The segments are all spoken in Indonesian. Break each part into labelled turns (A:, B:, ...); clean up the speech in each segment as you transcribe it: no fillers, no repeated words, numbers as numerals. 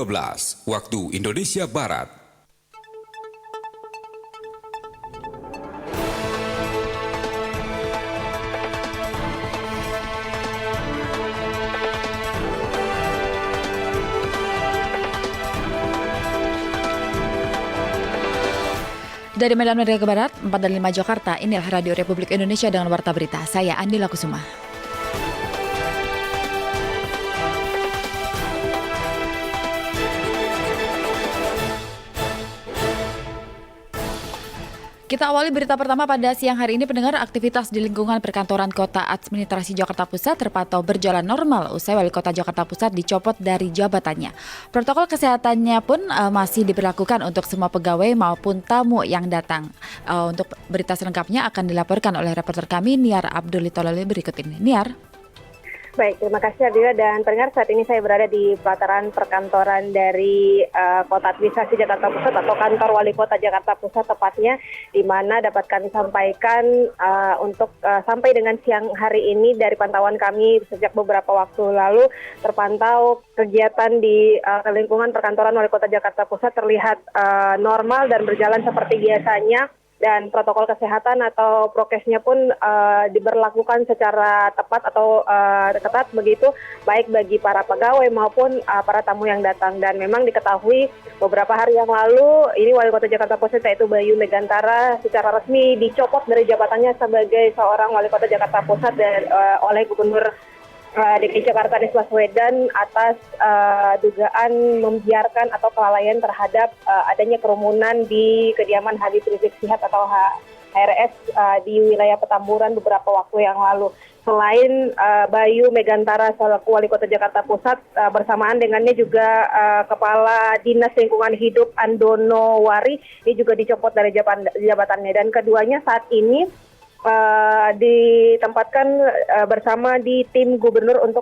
A: 12 waktu Indonesia Barat.
B: Dari Medan Merdeka Barat, 4 dan 5 Jakarta, inilah Radio Republik Indonesia dengan Warta Berita. Saya Andi Lakusuma. Kita awali berita pertama pada siang hari ini. Pendengar, aktivitas di lingkungan perkantoran Kota Administrasi Jakarta Pusat terpantau berjalan normal usai Wali Kota Jakarta Pusat dicopot dari jabatannya. Protokol kesehatannya pun masih diberlakukan untuk semua pegawai maupun tamu yang datang. Untuk berita selengkapnya akan dilaporkan oleh reporter kami Niar Abdul Tolole berikut ini. Niar.
C: Baik, terima kasih Adila dan pendengar, saat ini saya berada di pelataran perkantoran dari Kota Administrasi Jakarta Pusat atau kantor Wali Kota Jakarta Pusat tepatnya, di mana dapat kami sampaikan untuk sampai dengan siang hari ini dari pantauan kami sejak beberapa waktu lalu terpantau kegiatan di lingkungan perkantoran Wali Kota Jakarta Pusat terlihat normal dan berjalan seperti biasanya. Dan protokol kesehatan atau prokesnya pun diberlakukan secara tepat atau ketat begitu, baik bagi para pegawai maupun para tamu yang datang. Dan memang diketahui beberapa hari yang lalu ini Wali Kota Jakarta Pusat yaitu Bayu Megantara secara resmi dicopot dari jabatannya sebagai seorang Wali Kota Jakarta Pusat dan oleh Gubernur DKI Jakarta Anies Baswedan atas dugaan membiarkan atau kelalaian terhadap adanya kerumunan di kediaman Habib Rizik Syihab atau HRS di wilayah Petamburan beberapa waktu yang lalu. Selain Bayu Megantara selaku Wali Kota Jakarta Pusat, bersamaan dengannya juga Kepala Dinas Lingkungan Hidup Andono Wari, ini juga dicopot dari jabatannya, dan keduanya saat ini ditempatkan bersama di tim gubernur untuk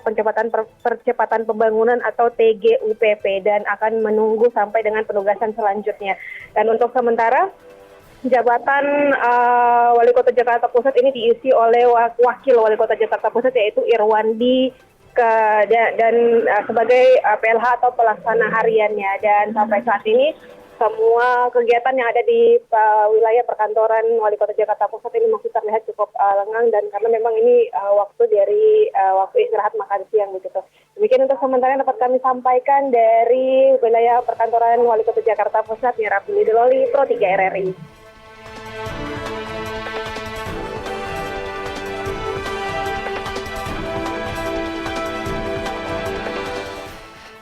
C: percepatan pembangunan atau TGUPP dan akan menunggu sampai dengan penugasan selanjutnya. Dan untuk sementara jabatan Wali Kota Jakarta Pusat ini diisi oleh Wakil Wali Kota Jakarta Pusat yaitu Irwandi dan sebagai PLH atau pelaksana hariannya. Dan sampai saat ini semua kegiatan yang ada di wilayah perkantoran Wali Kota Jakarta Pusat ini masih terlihat cukup lengang, dan karena memang ini waktu dari waktu istirahat makan siang begitu. Demikian untuk sementara yang dapat kami sampaikan dari wilayah perkantoran Wali Kota Jakarta Pusat, Niar Abdul Tolole, Pro 3 RRI.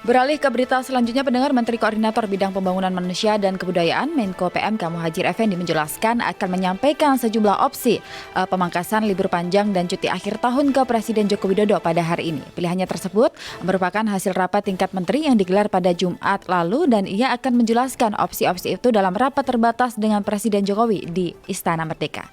B: Beralih ke berita selanjutnya, pendengar, Menteri Koordinator Bidang Pembangunan Manusia dan Kebudayaan Menko PMK Muhadjir Effendi menjelaskan akan menyampaikan sejumlah opsi pemangkasan libur panjang dan cuti akhir tahun ke Presiden Joko Widodo pada hari ini. Pilihannya tersebut merupakan hasil rapat tingkat menteri yang digelar pada Jumat lalu, dan ia akan menjelaskan opsi-opsi itu dalam rapat terbatas dengan Presiden Jokowi di Istana Merdeka.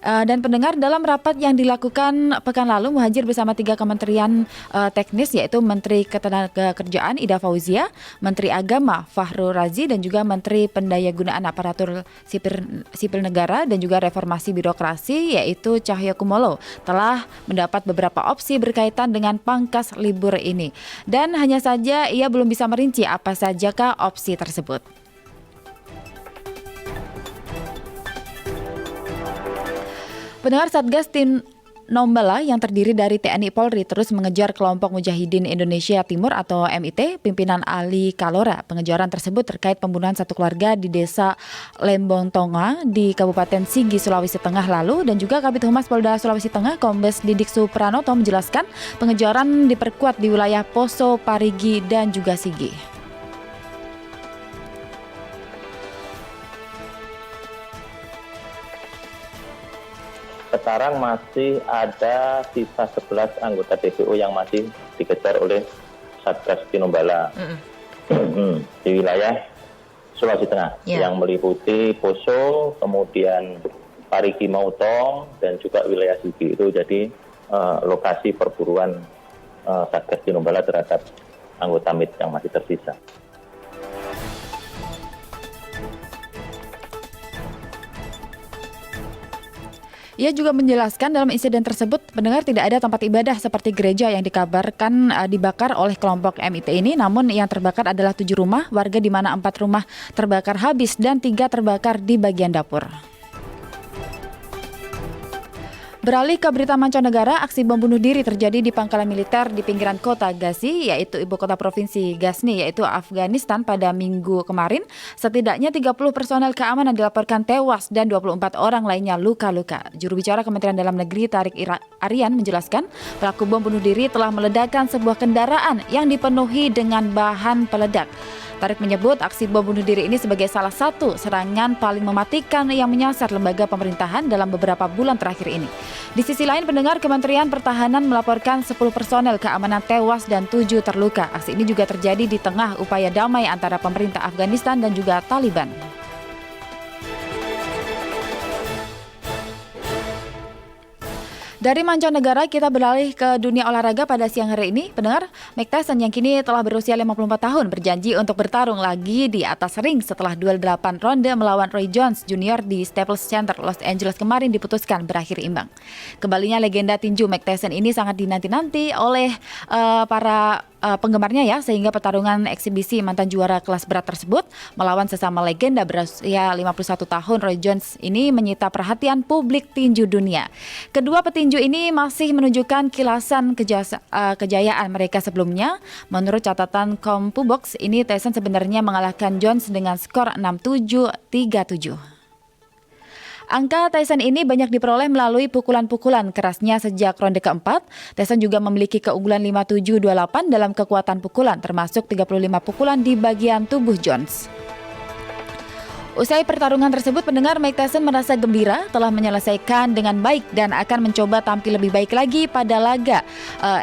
B: Dan pendengar, dalam rapat yang dilakukan pekan lalu, Muhadjir bersama 3 kementerian teknis yaitu Menteri Ketenagakerjaan Ida Fauzia, Menteri Agama Fahrul Razi, dan juga Menteri Pendayagunaan Aparatur Sipil Negara dan juga Reformasi Birokrasi yaitu Cahyokumolo telah mendapat beberapa opsi berkaitan dengan pangkas libur ini. Dan hanya saja ia belum bisa merinci apa sajakah opsi tersebut. Pendengar, Satgas Tinombala yang terdiri dari TNI Polri terus mengejar kelompok Mujahidin Indonesia Timur atau MIT pimpinan Ali Kalora. Pengejaran tersebut terkait pembunuhan satu keluarga di desa Lembong Tonga di Kabupaten Sigi, Sulawesi Tengah lalu. Dan juga Kabid Humas Polda Sulawesi Tengah Kombes Didik Supranoto menjelaskan pengejaran diperkuat di wilayah Poso, Parigi, dan juga Sigi.
D: Sekarang masih ada sisa 11 anggota DPO yang masih dikejar oleh Satgas Tinombala di wilayah Sulawesi Tengah, yang meliputi Poso, kemudian Parigi Mautong, dan juga wilayah Sigi. Itu jadi lokasi perburuan Satgas Tinombala terhadap anggota MIT yang masih tersisa.
B: Ia juga menjelaskan dalam insiden tersebut pendengar tidak ada tempat ibadah seperti gereja yang dikabarkan dibakar oleh kelompok MIT ini, namun yang terbakar adalah 7 rumah warga di mana 4 rumah terbakar habis dan 3 terbakar di bagian dapur. Beralih ke berita mancanegara, aksi bom bunuh diri terjadi di pangkalan militer di pinggiran kota Ghazni, yaitu ibu kota provinsi Ghazni, yaitu Afghanistan pada Minggu kemarin. Setidaknya 30 personel keamanan dilaporkan tewas dan 24 orang lainnya luka-luka. Juru bicara Kementerian Dalam Negeri Tariq Aryan menjelaskan, pelaku bom bunuh diri telah meledakkan sebuah kendaraan yang dipenuhi dengan bahan peledak. Tariq menyebut aksi bom bunuh diri ini sebagai salah satu serangan paling mematikan yang menyasar lembaga pemerintahan dalam beberapa bulan terakhir ini. Di sisi lain, pendengar, Kementerian Pertahanan melaporkan 10 personel keamanan tewas dan 7 terluka. Aksi ini juga terjadi di tengah upaya damai antara pemerintah Afghanistan dan juga Taliban. Dari mancanegara kita beralih ke dunia olahraga pada siang hari ini. Pendengar, Mike Tyson yang kini telah berusia 54 tahun berjanji untuk bertarung lagi di atas ring setelah duel 8 ronde melawan Roy Jones Jr. di Staples Center, Los Angeles kemarin diputuskan berakhir imbang. Kembalinya legenda tinju Mike Tyson ini sangat dinanti-nanti oleh para penggemarnya ya, sehingga pertarungan eksibisi mantan juara kelas berat tersebut melawan sesama legenda berusia 51 tahun Roy Jones ini menyita perhatian publik tinju dunia. Kedua petinju ini masih menunjukkan kilasan kejayaan mereka sebelumnya. Menurut catatan CompuBox ini, Tyson sebenarnya mengalahkan Jones dengan skor 6-7, 3-7. Angka Tyson ini banyak diperoleh melalui pukulan-pukulan kerasnya sejak ronde keempat. Tyson juga memiliki keunggulan 5-7-28 dalam kekuatan pukulan, termasuk 35 pukulan di bagian tubuh Jones. Usai pertarungan tersebut, pendengar, Mike Tyson merasa gembira telah menyelesaikan dengan baik dan akan mencoba tampil lebih baik lagi pada laga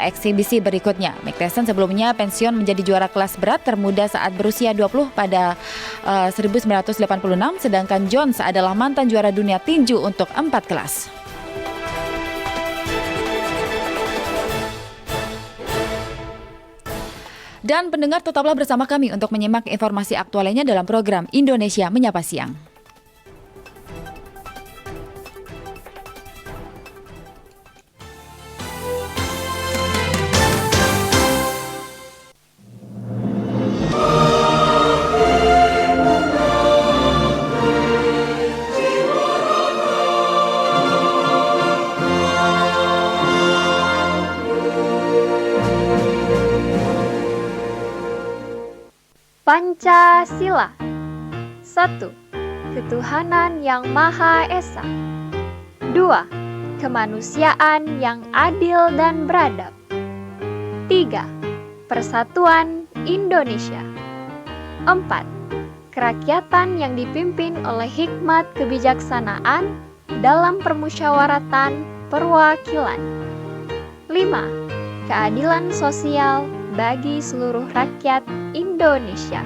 B: eksibisi berikutnya. Mike Tyson sebelumnya pensiun menjadi juara kelas berat termuda saat berusia 20 pada 1986, sedangkan Jones adalah mantan juara dunia tinju untuk 4 kelas. Dan pendengar, tetaplah bersama kami untuk menyimak informasi aktual lainnya dalam program Indonesia Menyapa Siang.
E: Pancasila. 1. Ketuhanan yang Maha Esa. 2. Kemanusiaan yang adil dan beradab. 3. Persatuan Indonesia. 4. Kerakyatan yang dipimpin oleh hikmat kebijaksanaan dalam permusyawaratan perwakilan. 5. Keadilan sosial bagi seluruh rakyat Indonesia.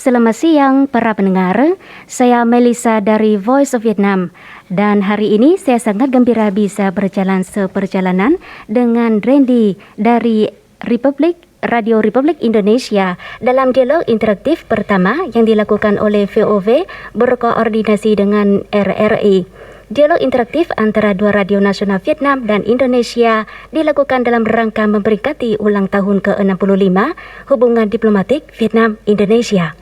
F: Selamat siang para pendengar, saya Melissa dari Voice of Vietnam dan hari ini saya sangat gembira bisa berjalan seperjalanan dengan Randy dari Radio Republik Indonesia dalam dialog interaktif pertama yang dilakukan oleh VOV berkoordinasi dengan RRI. Dialog interaktif antara dua radio nasional Vietnam dan Indonesia dilakukan dalam rangka memperingati ulang tahun ke-65 hubungan diplomatik Vietnam-Indonesia.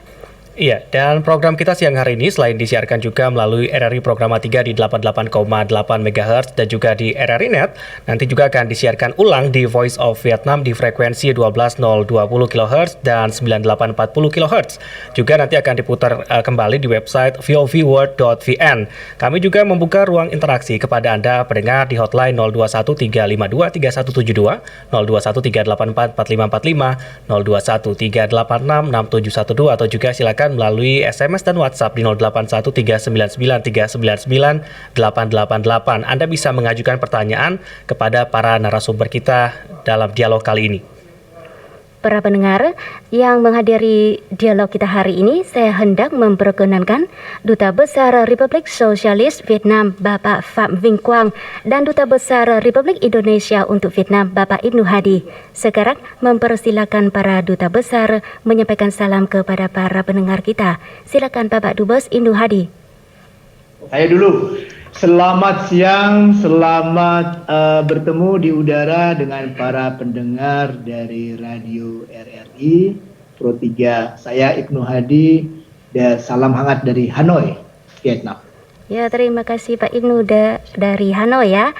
G: Iya, dan program kita siang hari ini selain disiarkan juga melalui RRI Programa 3 di 88,8 MHz dan juga di RRI Net, nanti juga akan disiarkan ulang di Voice of Vietnam di frekuensi 12.020 kHz dan 9840 kHz. Juga nanti akan diputar kembali di website vovworld.vn. Kami juga membuka ruang interaksi kepada Anda pendengar di hotline 0213523172, 0213844545, 0213866712 atau juga silakan silakan melalui SMS dan WhatsApp di 081399399888. Anda bisa mengajukan pertanyaan kepada para narasumber kita dalam dialog kali ini.
F: Para pendengar yang menghadiri dialog kita hari ini, saya hendak memperkenalkan Duta Besar Republik Sosialis Vietnam Bapak Phạm Vinh Quang dan Duta Besar Republik Indonesia untuk Vietnam Bapak Ibnu Hadi. Sekarang mempersilakan para Duta Besar menyampaikan salam kepada para pendengar kita. Silakan Bapak Dubes Ibnu Hadi.
H: Saya dulu. Selamat siang, selamat bertemu di udara dengan para pendengar dari Radio RRI Pro 3. Saya Ibnu Hadi dan salam hangat dari Hanoi, Vietnam.
F: Ya, terima kasih Pak Ibnu dari Hanoi ya.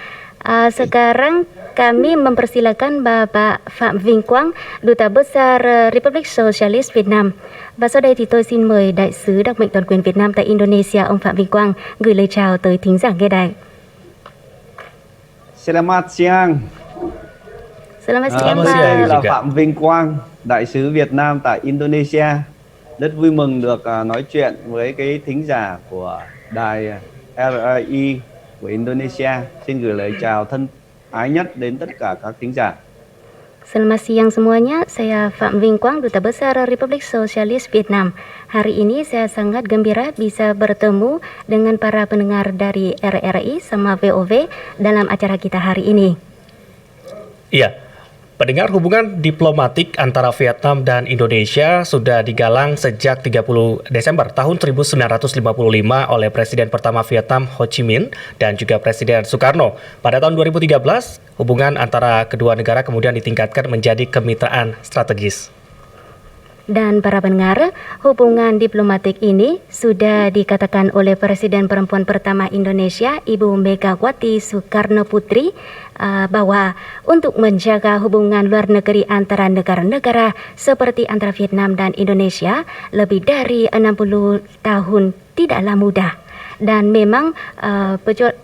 F: Sekarang kami mempersilakan Bapak Phạm Vinh Quang, Duta Besar Republic Socialist Việt Nam. Và sau đây thì tôi xin mời Đại sứ đặc mệnh toàn quyền Việt Nam tại Indonesia, ông Phạm Vinh Quang, gửi lời chào tới thính giả nghe đài.
I: Selamat siang.
F: Selamat siang,
I: Đây là Phạm Vinh Quang, Đại sứ Việt Nam tại Indonesia. Rất vui mừng được nói chuyện với cái thính giả của đài RRI của Indonesia. Xin gửi lời chào thân ái nhất đến tất cả các thính giả.
F: Selamat siang semuanya, saya Phạm Vinh Quang, Duta Besar Republik Sosialis Vietnam. Hari ini saya sangat gembira bisa bertemu dengan para pendengar dari RRI sama VOV dalam acara kita hari ini.
G: Iya, pendengar, hubungan diplomatik antara Vietnam dan Indonesia sudah digalang sejak 30 Desember tahun 1955 oleh Presiden pertama Vietnam Ho Chi Minh dan juga Presiden Soekarno. Pada tahun 2013, hubungan antara kedua negara kemudian ditingkatkan menjadi kemitraan strategis.
F: Dan para pendengar, hubungan diplomatik ini sudah dikatakan oleh Presiden perempuan pertama Indonesia, Ibu Megawati Soekarno Putri, bahwa untuk menjaga hubungan luar negeri antara negara-negara seperti antara Vietnam dan Indonesia lebih dari 60 tahun tidaklah mudah. Dan memang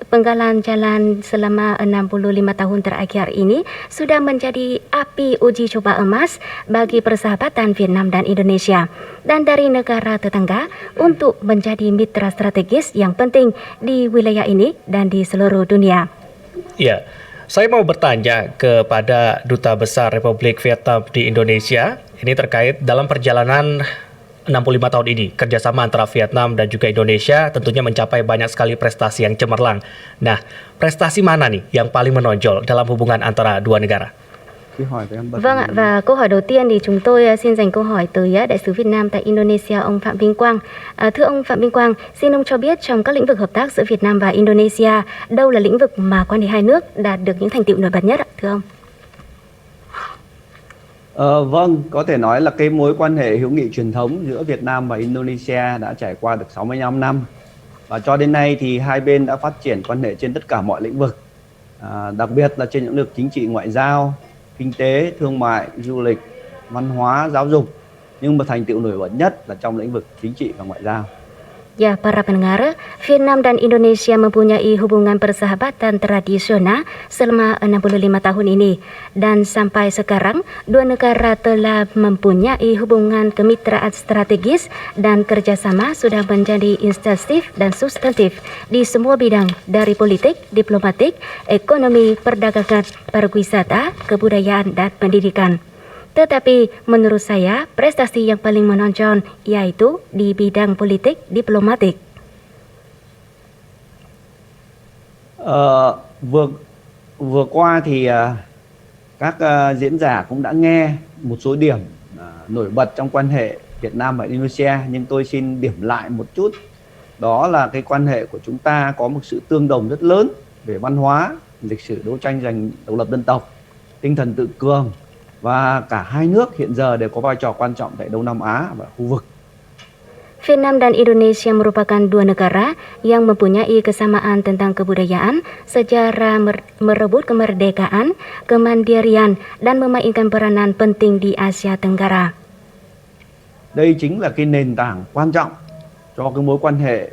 F: penggalan jalan selama 65 tahun terakhir ini sudah menjadi api uji coba emas bagi persahabatan Vietnam dan Indonesia dan dari negara tetangga untuk menjadi mitra strategis yang penting di wilayah ini dan di seluruh dunia.
G: Ya, saya mau bertanya kepada Duta Besar Republik Vietnam di Indonesia, ini terkait dalam perjalanan 65 tahun ini, kerjasama antara Vietnam dan juga Indonesia tentunya mencapai banyak sekali prestasi yang cemerlang. Nah, prestasi mana nih yang paling menonjol dalam hubungan antara dua negara?
F: Vâng ạ, và câu hỏi đầu tiên thì chúng tôi xin dành câu hỏi tới Đại sứ Việt Nam tại Indonesia, ông Phạm Vinh Quang. Thưa ông Phạm Vinh Quang, xin ông cho biết trong các lĩnh vực hợp tác giữa Việt Nam và Indonesia, đâu là lĩnh vực mà quan hệ hai nước đạt được những thành tựu nổi bật nhất ạ, thưa ông?
I: Vâng, có thể nói là cái mối quan hệ hữu nghị truyền thống giữa Việt Nam và Indonesia đã trải qua được 65 năm. Và cho đến nay thì hai bên đã phát triển quan hệ trên tất cả mọi lĩnh vực. Đặc biệt là trên những lĩnh vực chính trị, ngoại giao, kinh tế, thương mại, du lịch, văn hóa, giáo dục. Nhưng mà thành tựu nổi bật nhất là trong lĩnh vực chính trị và ngoại giao.
F: Ya, para pendengar, Vietnam dan Indonesia mempunyai hubungan persahabatan tradisional selama 65 tahun ini. Dan sampai sekarang, dua negara telah mempunyai hubungan kemitraan strategis dan kerjasama sudah menjadi intensif dan substantif di semua bidang dari politik, diplomatik, ekonomi, perdagangan, pariwisata, kebudayaan, dan pendidikan. Tetapi menurut saya prestasi yang paling menonjol yaitu di bidang politik diplomatik.
I: Vừa qua thì các diễn giả cũng đã nghe một số điểm nổi bật trong quan hệ Việt Nam và Indonesia, nhưng tôi xin điểm lại một chút. Đó là cái quan hệ của chúng ta có một sự tương đồng rất lớn về văn hóa, lịch sử đấu tranh giành độc lập dân tộc, tinh thần tự cường. Và cả hai nước hiện giờ đều có vai trò quan trọng tại Đông Nam Á và khu vực.
F: Vietnam dan Indonesia merupakan dua negara yang mempunyai kesamaan tentang kebudayaan, sejarah merebut kemerdekaan, kemandirian, dan memainkan peranan penting di Asia Tenggara.
I: Đây chính là cái nền tảng quan trọng cho cái mối quan hệ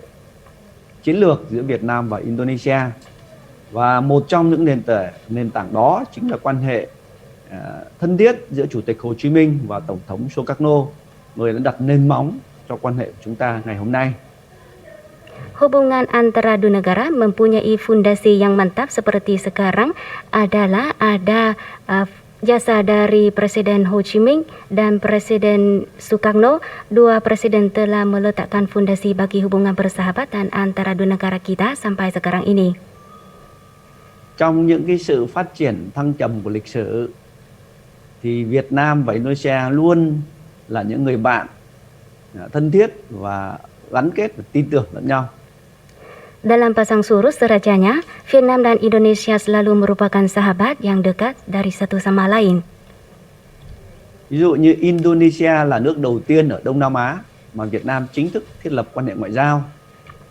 I: chiến lược giữa Việt Nam và Indonesia. Và một trong những nền tảng đó chính là quan hệ thân thiết giữa Chủ tịch Hồ Chí Minh và Tổng thống Sukarno, người đã đặt nền móng cho quan hệ của chúng ta ngày hôm nay.
F: Hubungan antara dua negara mempunyai fondasi yang mantap seperti sekarang adalah ada jasa dari Presiden Ho Chi Minh dan Presiden Sukarno. Dua presiden telah meletakkan fondasi bagi hubungan persahabatan antara dua negara kita sampai sekarang ini.
I: Trong những cái sự phát triển thăng trầm của lịch sử thì Việt Nam và Indonesia luôn là những người bạn thân thiết và gắn kết và tin tưởng lẫn nhau.
F: Dalam pasang surut serajanya, Vietnam dan Indonesia selalu merupakan sahabat yang dekat dari satu sama lain.
I: Ví dụ như Indonesia là nước đầu tiên ở Đông Nam Á mà Việt Nam chính thức thiết lập quan hệ ngoại giao.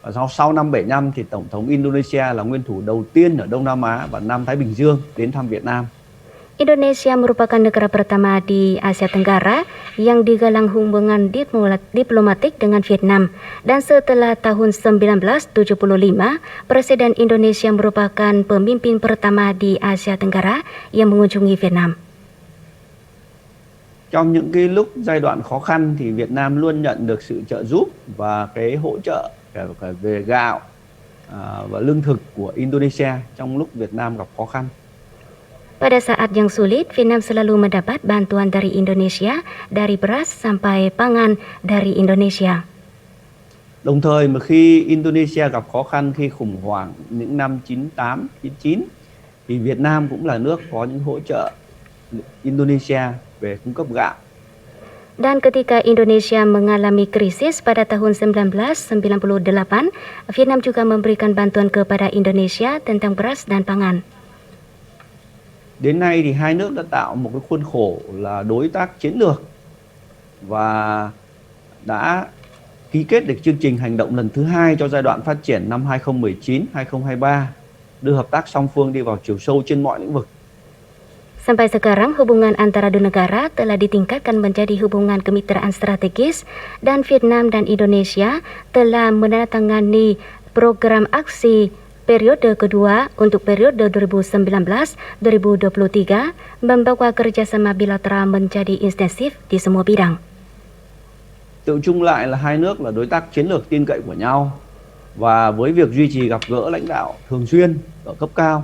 I: Và sau năm 75 thì Tổng thống Indonesia là nguyên thủ đầu tiên ở Đông Nam Á và Nam Thái Bình Dương đến thăm Việt Nam.
F: Indonesia merupakan negara pertama di Asia Tenggara yang digalang hubungan diplomatik dengan Vietnam. Dan setelah tahun 1975, Presiden Indonesia merupakan pemimpin pertama di Asia Tenggara yang mengunjungi Vietnam.
I: Trong những cái lúc giai đoạn khó khăn thì Việt Nam luôn nhận được sự trợ giúp và cái hỗ trợ cả về gạo và lương thực của Indonesia trong lúc Việt Nam gặp khó khăn.
F: Pada saat yang sulit, Vietnam selalu mendapat bantuan dari Indonesia, dari beras sampai pangan dari Indonesia.
I: Đồng thời mà khi Indonesia gặp khó khăn khi khủng hoảng những năm 98, 99 thì Việt Nam cũng là nước có những hỗ trợ Indonesia về cung cấp gạo.
F: Dan ketika Indonesia mengalami krisis pada tahun 1998, Vietnam juga memberikan bantuan kepada Indonesia tentang beras dan pangan.
I: Đến nay thì hai nước đã tạo một cái khuôn khổ là đối tác chiến lược và đã ký kết được chương trình hành động lần thứ 2 cho giai đoạn phát triển năm 2019-2023, đưa hợp tác song phương đi vào chiều sâu trên mọi lĩnh vực.
F: Sampai sekarang hubungan antara dua negara telah ditingkatkan menjadi hubungan kemitraan strategis dan Vietnam dan Indonesia telah menandatangani program aksi periode kedua untuk periode 2019-2023 membawa kerjasama bilateral menjadi intensif di semua bidang.
I: Tự chung lại là hai nước là đối tác chiến lược tin cậy của nhau và với việc duy trì gặp gỡ lãnh đạo thường xuyên ở cấp cao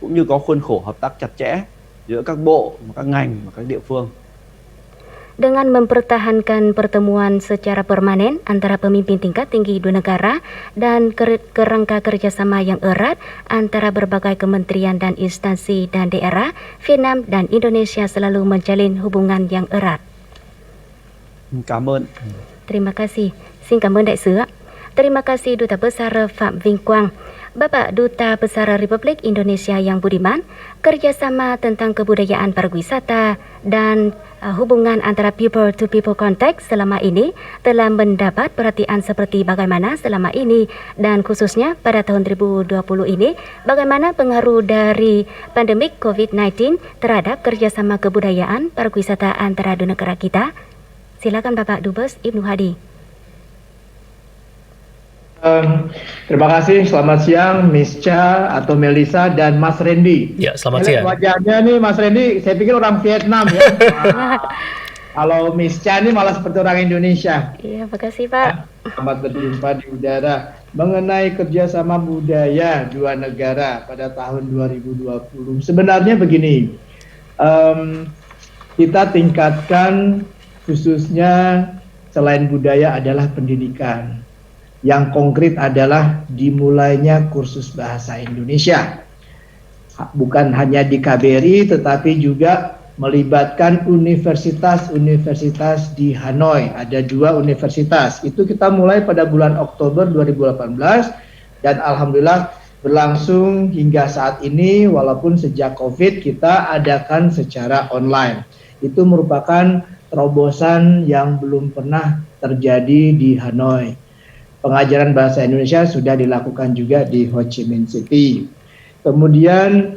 I: cũng như có khuôn khổ hợp tác chặt chẽ giữa các bộ, các ngành và các địa phương.
F: Dengan mempertahankan pertemuan secara permanen antara pemimpin tingkat tinggi dua negara dan kerangka kerjasama yang erat antara berbagai kementerian dan instansi dan daerah, Vietnam dan Indonesia selalu menjalin hubungan yang erat.
I: Cảm ơn.
F: Terima kasih. Xin cảm ơn đại sứ ạ. Terima kasih Duta Besar Phạm Vinh Quang. Bapak Duta Besar Republik Indonesia yang budiman, kerjasama tentang kebudayaan pariwisata dan hubungan antara people to people contact selama ini telah mendapat perhatian seperti bagaimana selama ini dan khususnya pada tahun 2020 ini bagaimana pengaruh dari pandemik COVID-19 terhadap kerjasama kebudayaan pariwisata antara dua negara kita. Silakan Bapak Dubes Ibnu Hadi.
H: Terima kasih, selamat siang Miss Cha atau Melisa dan Mas Randy.
G: Ya, selamat siang.
H: Wajahnya nih Mas Randy, saya pikir orang Vietnam ya. Kalau Miss Cha ini malah seperti orang Indonesia.
F: Iya, makasih Pak.
H: Selamat berjumpa di udara. Mengenai kerjasama budaya dua negara pada tahun 2020, sebenarnya begini, kita tingkatkan khususnya selain budaya adalah pendidikan. Yang konkret adalah dimulainya kursus bahasa Indonesia. Bukan hanya di KBRI tetapi juga melibatkan universitas-universitas di Hanoi. Ada 2 universitas. Itu kita mulai pada bulan Oktober 2018 dan alhamdulillah berlangsung hingga saat ini walaupun sejak Covid kita adakan secara online. Itu merupakan terobosan yang belum pernah terjadi di Hanoi. Pengajaran bahasa Indonesia sudah dilakukan juga di Ho Chi Minh City. Kemudian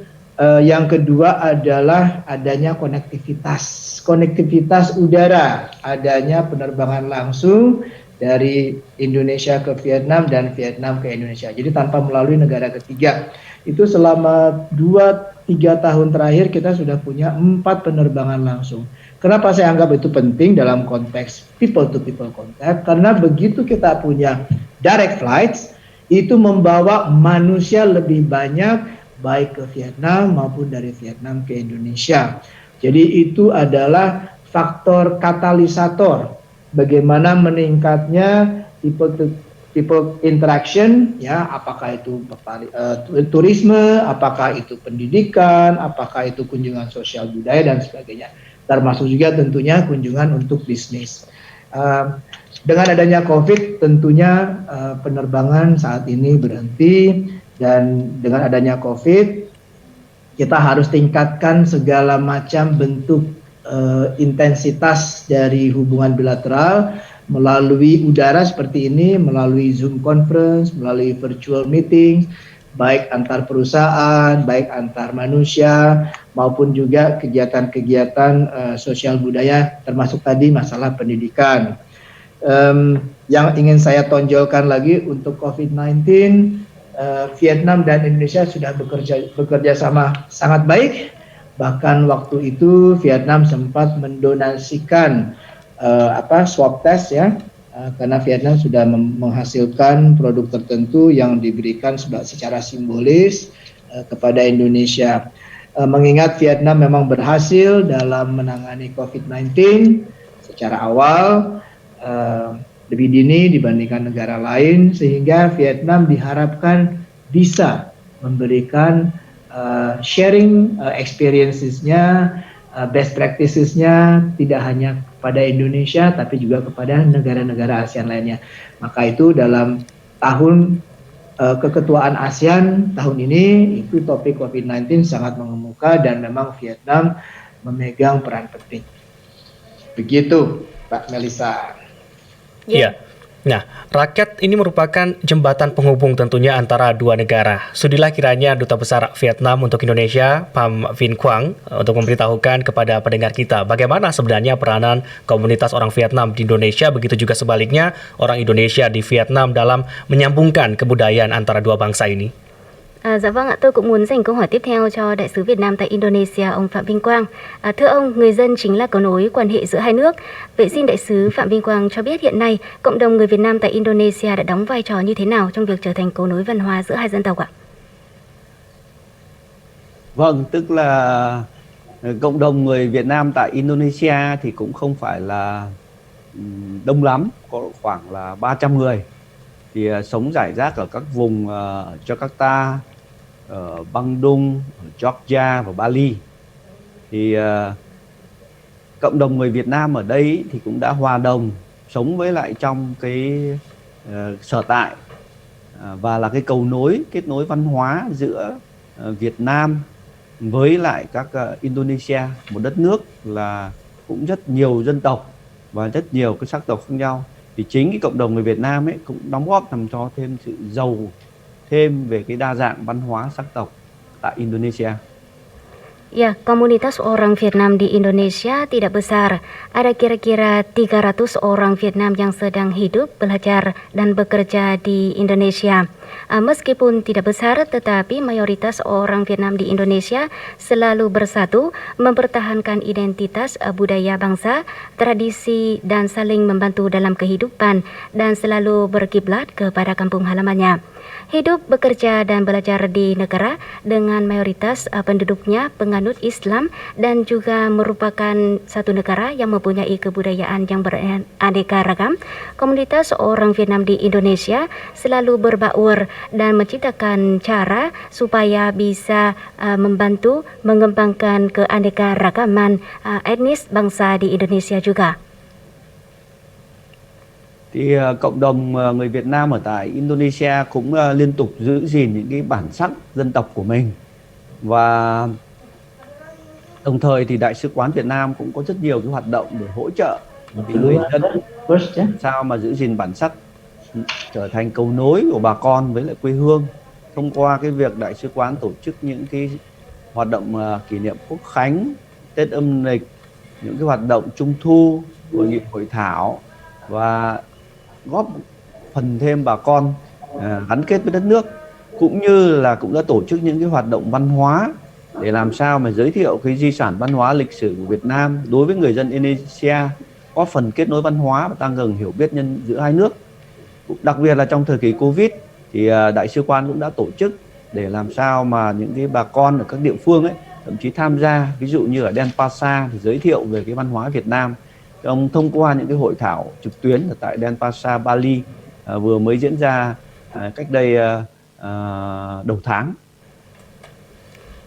H: yang kedua adalah adanya konektivitas udara, adanya penerbangan langsung dari Indonesia ke Vietnam dan Vietnam ke Indonesia. Jadi tanpa melalui negara ketiga. Itu selama 2-3 tahun terakhir kita sudah punya 4 penerbangan langsung. Kenapa saya anggap itu penting dalam konteks people to people contact? Karena begitu kita punya direct flights, itu membawa manusia lebih banyak baik ke Vietnam maupun dari Vietnam ke Indonesia. Jadi itu adalah faktor katalisator bagaimana meningkatnya people to people interaction, ya, apakah itu turisme, apakah itu pendidikan, apakah itu kunjungan sosial budaya dan sebagainya. Termasuk juga tentunya kunjungan untuk bisnis. Dengan adanya COVID tentunya penerbangan saat ini berhenti, dan dengan adanya COVID kita harus tingkatkan segala macam bentuk intensitas dari hubungan bilateral melalui udara seperti ini, melalui Zoom conference, melalui virtual meeting, baik antar perusahaan, baik antar manusia, maupun juga kegiatan-kegiatan sosial budaya, termasuk tadi masalah pendidikan. Yang ingin saya tonjolkan lagi untuk COVID-19, Vietnam dan Indonesia sudah bekerja sama sangat baik. Bahkan waktu itu Vietnam sempat mendonasikan swab test, ya, karena Vietnam sudah menghasilkan produk tertentu yang diberikan secara simbolis kepada Indonesia. Mengingat Vietnam memang berhasil dalam menangani COVID-19 secara awal, lebih dini dibandingkan negara lain, sehingga Vietnam diharapkan bisa memberikan sharing experiences-nya, best practices-nya tidak hanya kepada Indonesia tapi juga kepada negara-negara ASEAN lainnya. Maka itu dalam tahun keketuaan ASEAN tahun ini, itu topik COVID-19 sangat mengemuka dan memang Vietnam memegang peran penting. Begitu, Pak Melisa.
G: Iya. Nah, raket ini merupakan jembatan penghubung tentunya antara dua negara. Sudilah kiranya Duta Besar Vietnam untuk Indonesia, Pham Vinh Quang, untuk memberitahukan kepada pendengar kita bagaimana sebenarnya peranan komunitas orang Vietnam di Indonesia, begitu juga sebaliknya orang Indonesia di Vietnam dalam menyambungkan kebudayaan antara dua bangsa ini.
F: Dạ vâng ạ, tôi cũng muốn dành câu hỏi tiếp theo cho Đại sứ Việt Nam tại Indonesia, ông Phạm Vinh Quang. Thưa ông, người dân chính là cầu nối quan hệ giữa hai nước. Vậy xin Đại sứ Phạm Vinh Quang cho biết hiện nay cộng đồng người Việt Nam tại Indonesia đã đóng vai trò như thế nào trong việc trở thành cầu nối văn hóa giữa hai dân tộc ạ?
I: Vâng, tức là cộng đồng người Việt Nam tại Indonesia thì cũng không phải là đông lắm, có khoảng là 300 người. Thì sống rải rác ở các vùng Jakarta, ở Bandung, ở Jogja và Bali. Thì cộng đồng người Việt Nam ở đây thì cũng đã hòa đồng sống với lại trong cái sở tại và là cái cầu nối, kết nối văn hóa giữa Việt Nam với lại các Indonesia, một đất nước là cũng rất nhiều dân tộc và rất nhiều cái sắc tộc khác nhau. Thì chính cái cộng đồng người Việt Nam ấy cũng đóng góp làm cho thêm sự giàu thêm về cái đa dạng văn hóa sắc tộc tại Indonesia.
F: Ya, komunitas orang Vietnam di Indonesia tidak besar. Ada kira-kira 300 orang Vietnam yang sedang hidup, belajar, dan bekerja di Indonesia. Meskipun tidak besar, tetapi mayoritas orang Vietnam di Indonesia selalu bersatu, mempertahankan identitas budaya bangsa, tradisi, dan saling membantu dalam kehidupan, dan selalu berkiblat kepada kampung halamannya. Hidup, bekerja, dan belajar di negara dengan mayoritas penduduknya penganut Islam dan juga merupakan satu negara yang mempunyai kebudayaan yang beraneka ragam. Komunitas orang Vietnam di Indonesia selalu berbaur dan menciptakan cara supaya bisa membantu mengembangkan keanekaragaman etnis bangsa di Indonesia juga.
I: Thì cộng đồng người Việt Nam ở tại Indonesia cũng liên tục giữ gìn những cái bản sắc dân tộc của mình. Và đồng thời thì Đại sứ quán Việt Nam cũng có rất nhiều cái hoạt động để hỗ trợ thì người dân sao mà giữ gìn bản sắc, trở thành cầu nối của bà con với lại quê hương, thông qua cái việc Đại sứ quán tổ chức những cái hoạt động kỷ niệm Quốc khánh, Tết âm lịch, những cái hoạt động Trung thu, hội nghị hội thảo và góp phần thêm bà con gắn kết với đất nước, cũng như là cũng đã tổ chức những cái hoạt động văn hóa để làm sao mà giới thiệu cái di sản văn hóa lịch sử của Việt Nam đối với người dân Indonesia, có phần kết nối văn hóa và tăng cường hiểu biết giữa hai nước. Đặc biệt là trong thời kỳ Covid thì đại sứ quán cũng đã tổ chức để làm sao mà những cái bà con ở các địa phương ấy thậm chí tham gia, ví dụ như ở Denpasar thì giới thiệu về cái văn hóa Việt Nam thông qua những cái hội thảo trực tuyến ở tại Denpasar, Bali vừa mới diễn ra cách đây đầu tháng.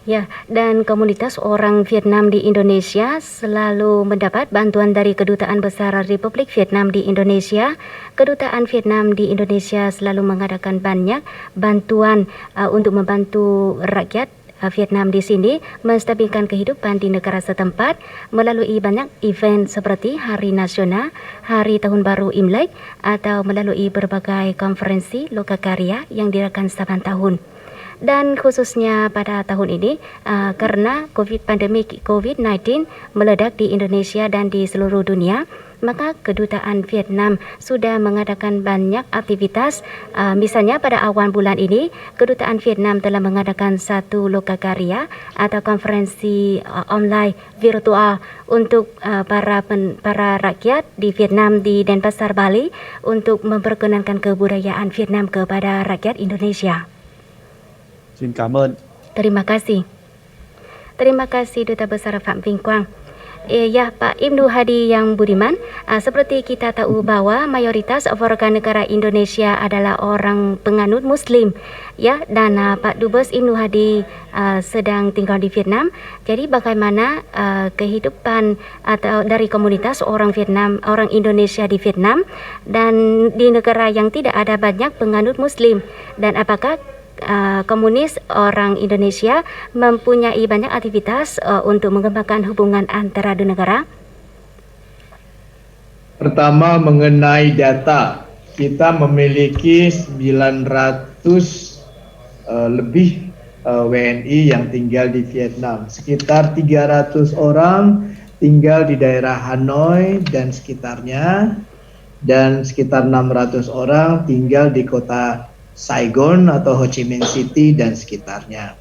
F: Ya, dan komunitas orang Vietnam di Indonesia selalu mendapat bantuan dari Kedutaan Besar Republik Vietnam di Indonesia. Kedutaan Vietnam di Indonesia selalu mengadakan banyak bantuan untuk membantu rakyat Vietnam di sini menstabilkan kehidupan di negara setempat melalui banyak event seperti Hari Nasional, Hari Tahun Baru Imlek, atau melalui berbagai konferensi lokakarya yang diadakan setiap tahun. Dan khususnya pada tahun ini karena pandemi COVID-19 meledak di Indonesia dan di seluruh dunia, maka Kedutaan Vietnam sudah mengadakan banyak aktivitas. Misalnya pada awal bulan ini, Kedutaan Vietnam telah mengadakan satu lokakarya atau konferensi online virtual untuk para rakyat di Vietnam di Denpasar, Bali untuk memperkenalkan kebudayaan Vietnam kepada rakyat Indonesia.
I: Xin cảm ơn.
F: Terima kasih. Terima kasih Duta Besar Phạm Vinh Quang. Ya Pak Ibnu Hadi yang budiman, seperti kita tahu bahwa mayoritas warga negara Indonesia adalah orang penganut Muslim, ya, dan Pak Dubes Ibnu Hadi sedang tinggal di Vietnam. Jadi bagaimana kehidupan atau dari komunitas orang Vietnam, orang Indonesia di Vietnam dan di negara yang tidak ada banyak penganut Muslim, dan apakah komunis orang Indonesia mempunyai banyak aktivitas untuk mengembangkan hubungan antara dua negara?
H: Pertama, mengenai data, kita memiliki 900 lebih WNI yang tinggal di Vietnam. Sekitar 300 orang tinggal di daerah Hanoi dan sekitarnya, dan sekitar 600 orang tinggal di kota Saigon atau Ho Chi Minh City dan sekitarnya.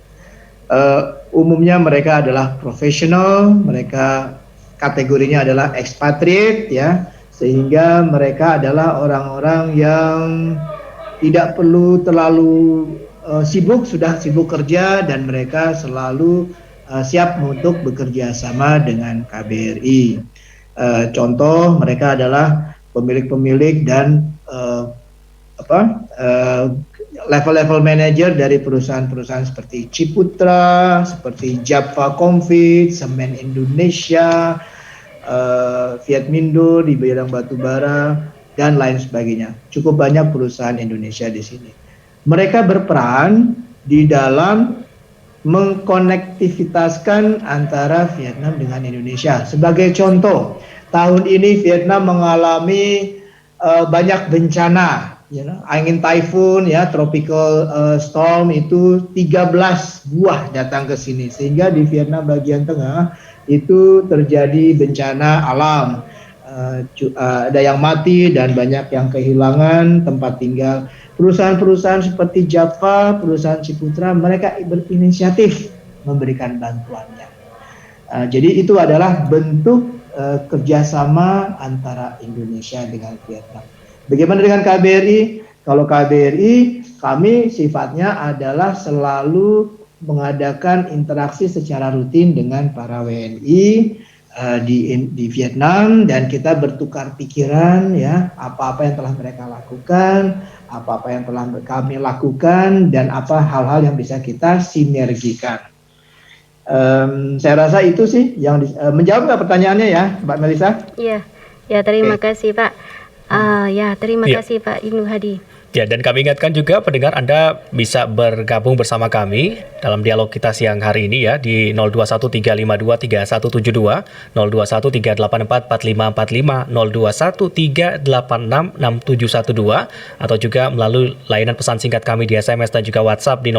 H: Umumnya mereka adalah profesional, mereka kategorinya adalah expatriate, ya, sehingga mereka adalah orang-orang yang tidak perlu terlalu sibuk, sudah sibuk kerja, dan mereka selalu siap untuk bekerja sama dengan KBRI. Contoh, mereka adalah pemilik-pemilik dan level-level manager dari perusahaan-perusahaan seperti Ciputra, seperti Java Confit, Semen Indonesia, Vietmindo di bidang batubara, dan lain sebagainya. Cukup banyak perusahaan Indonesia di sini. Mereka berperan di dalam mengkonektivitaskan antara Vietnam dengan Indonesia. Sebagai contoh, tahun ini Vietnam mengalami banyak bencana, angin typhoon, ya, tropical storm itu 13 buah datang ke sini, sehingga di Vietnam bagian tengah itu terjadi bencana alam, ada yang mati dan banyak yang kehilangan tempat tinggal. Perusahaan-perusahaan seperti Java, perusahaan Ciputra, mereka berinisiatif memberikan bantuannya. Jadi itu adalah bentuk kerjasama antara Indonesia dengan Vietnam. Bagaimana dengan KBRI? Kalau KBRI, kami sifatnya adalah selalu mengadakan interaksi secara rutin dengan para WNI di Vietnam, dan kita bertukar pikiran, ya, apa-apa yang telah mereka lakukan, apa-apa yang telah kami lakukan, dan apa hal-hal yang bisa kita sinergikan. Saya rasa itu sih yang menjawab nggak pertanyaannya, ya, Mbak Melisa?
F: Iya, ya, terima kasih Pak. Terima kasih Pak Ibnu Hadi.
G: Ya, dan kami ingatkan juga pendengar Anda bisa bergabung bersama kami dalam dialog kita siang hari ini, ya, di 0213523172, 0213844545, 0213866712, atau juga melalui layanan pesan singkat kami di SMS dan juga WhatsApp di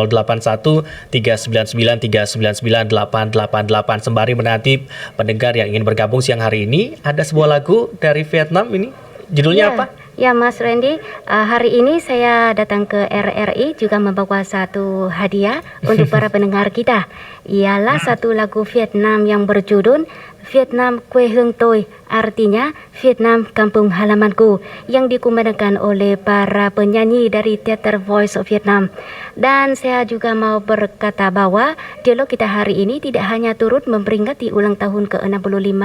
G: 081399399888. Sembari menanti pendengar yang ingin bergabung siang hari ini, ada sebuah lagu dari Vietnam ini. Judulnya apa?
F: Ya Mas Randy, hari ini saya datang ke RRI juga membawa satu hadiah untuk para pendengar kita. Ialah satu lagu Vietnam yang berjudul Vietnam Quê Hương Tôi, artinya Vietnam Kampung Halamanku, yang dikumandangkan oleh para penyanyi dari Teater Voice of Vietnam. Dan saya juga mau berkata bahwa dialog kita hari ini tidak hanya turut memperingati ulang tahun ke-65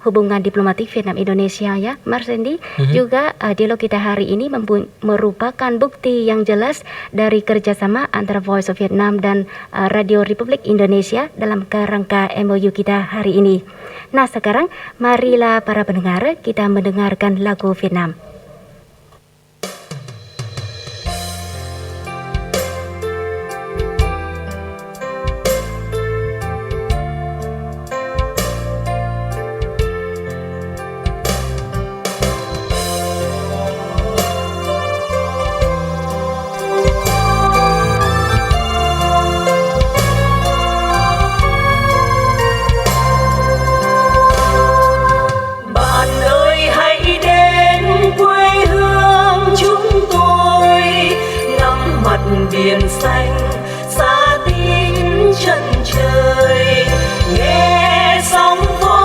F: hubungan diplomatik Vietnam-Indonesia ya, Mas Randy, juga dialog kita hari ini merupakan bukti yang jelas dari kerjasama antara Voice of Vietnam dan Radio Republik Indonesia dalam kerangka MOU kita hari ini. Nah sekarang marilah para pendengar kita mendengarkan lagu Vietnam.
J: Biển xanh xa tím chân trời, nghe sóng vỗ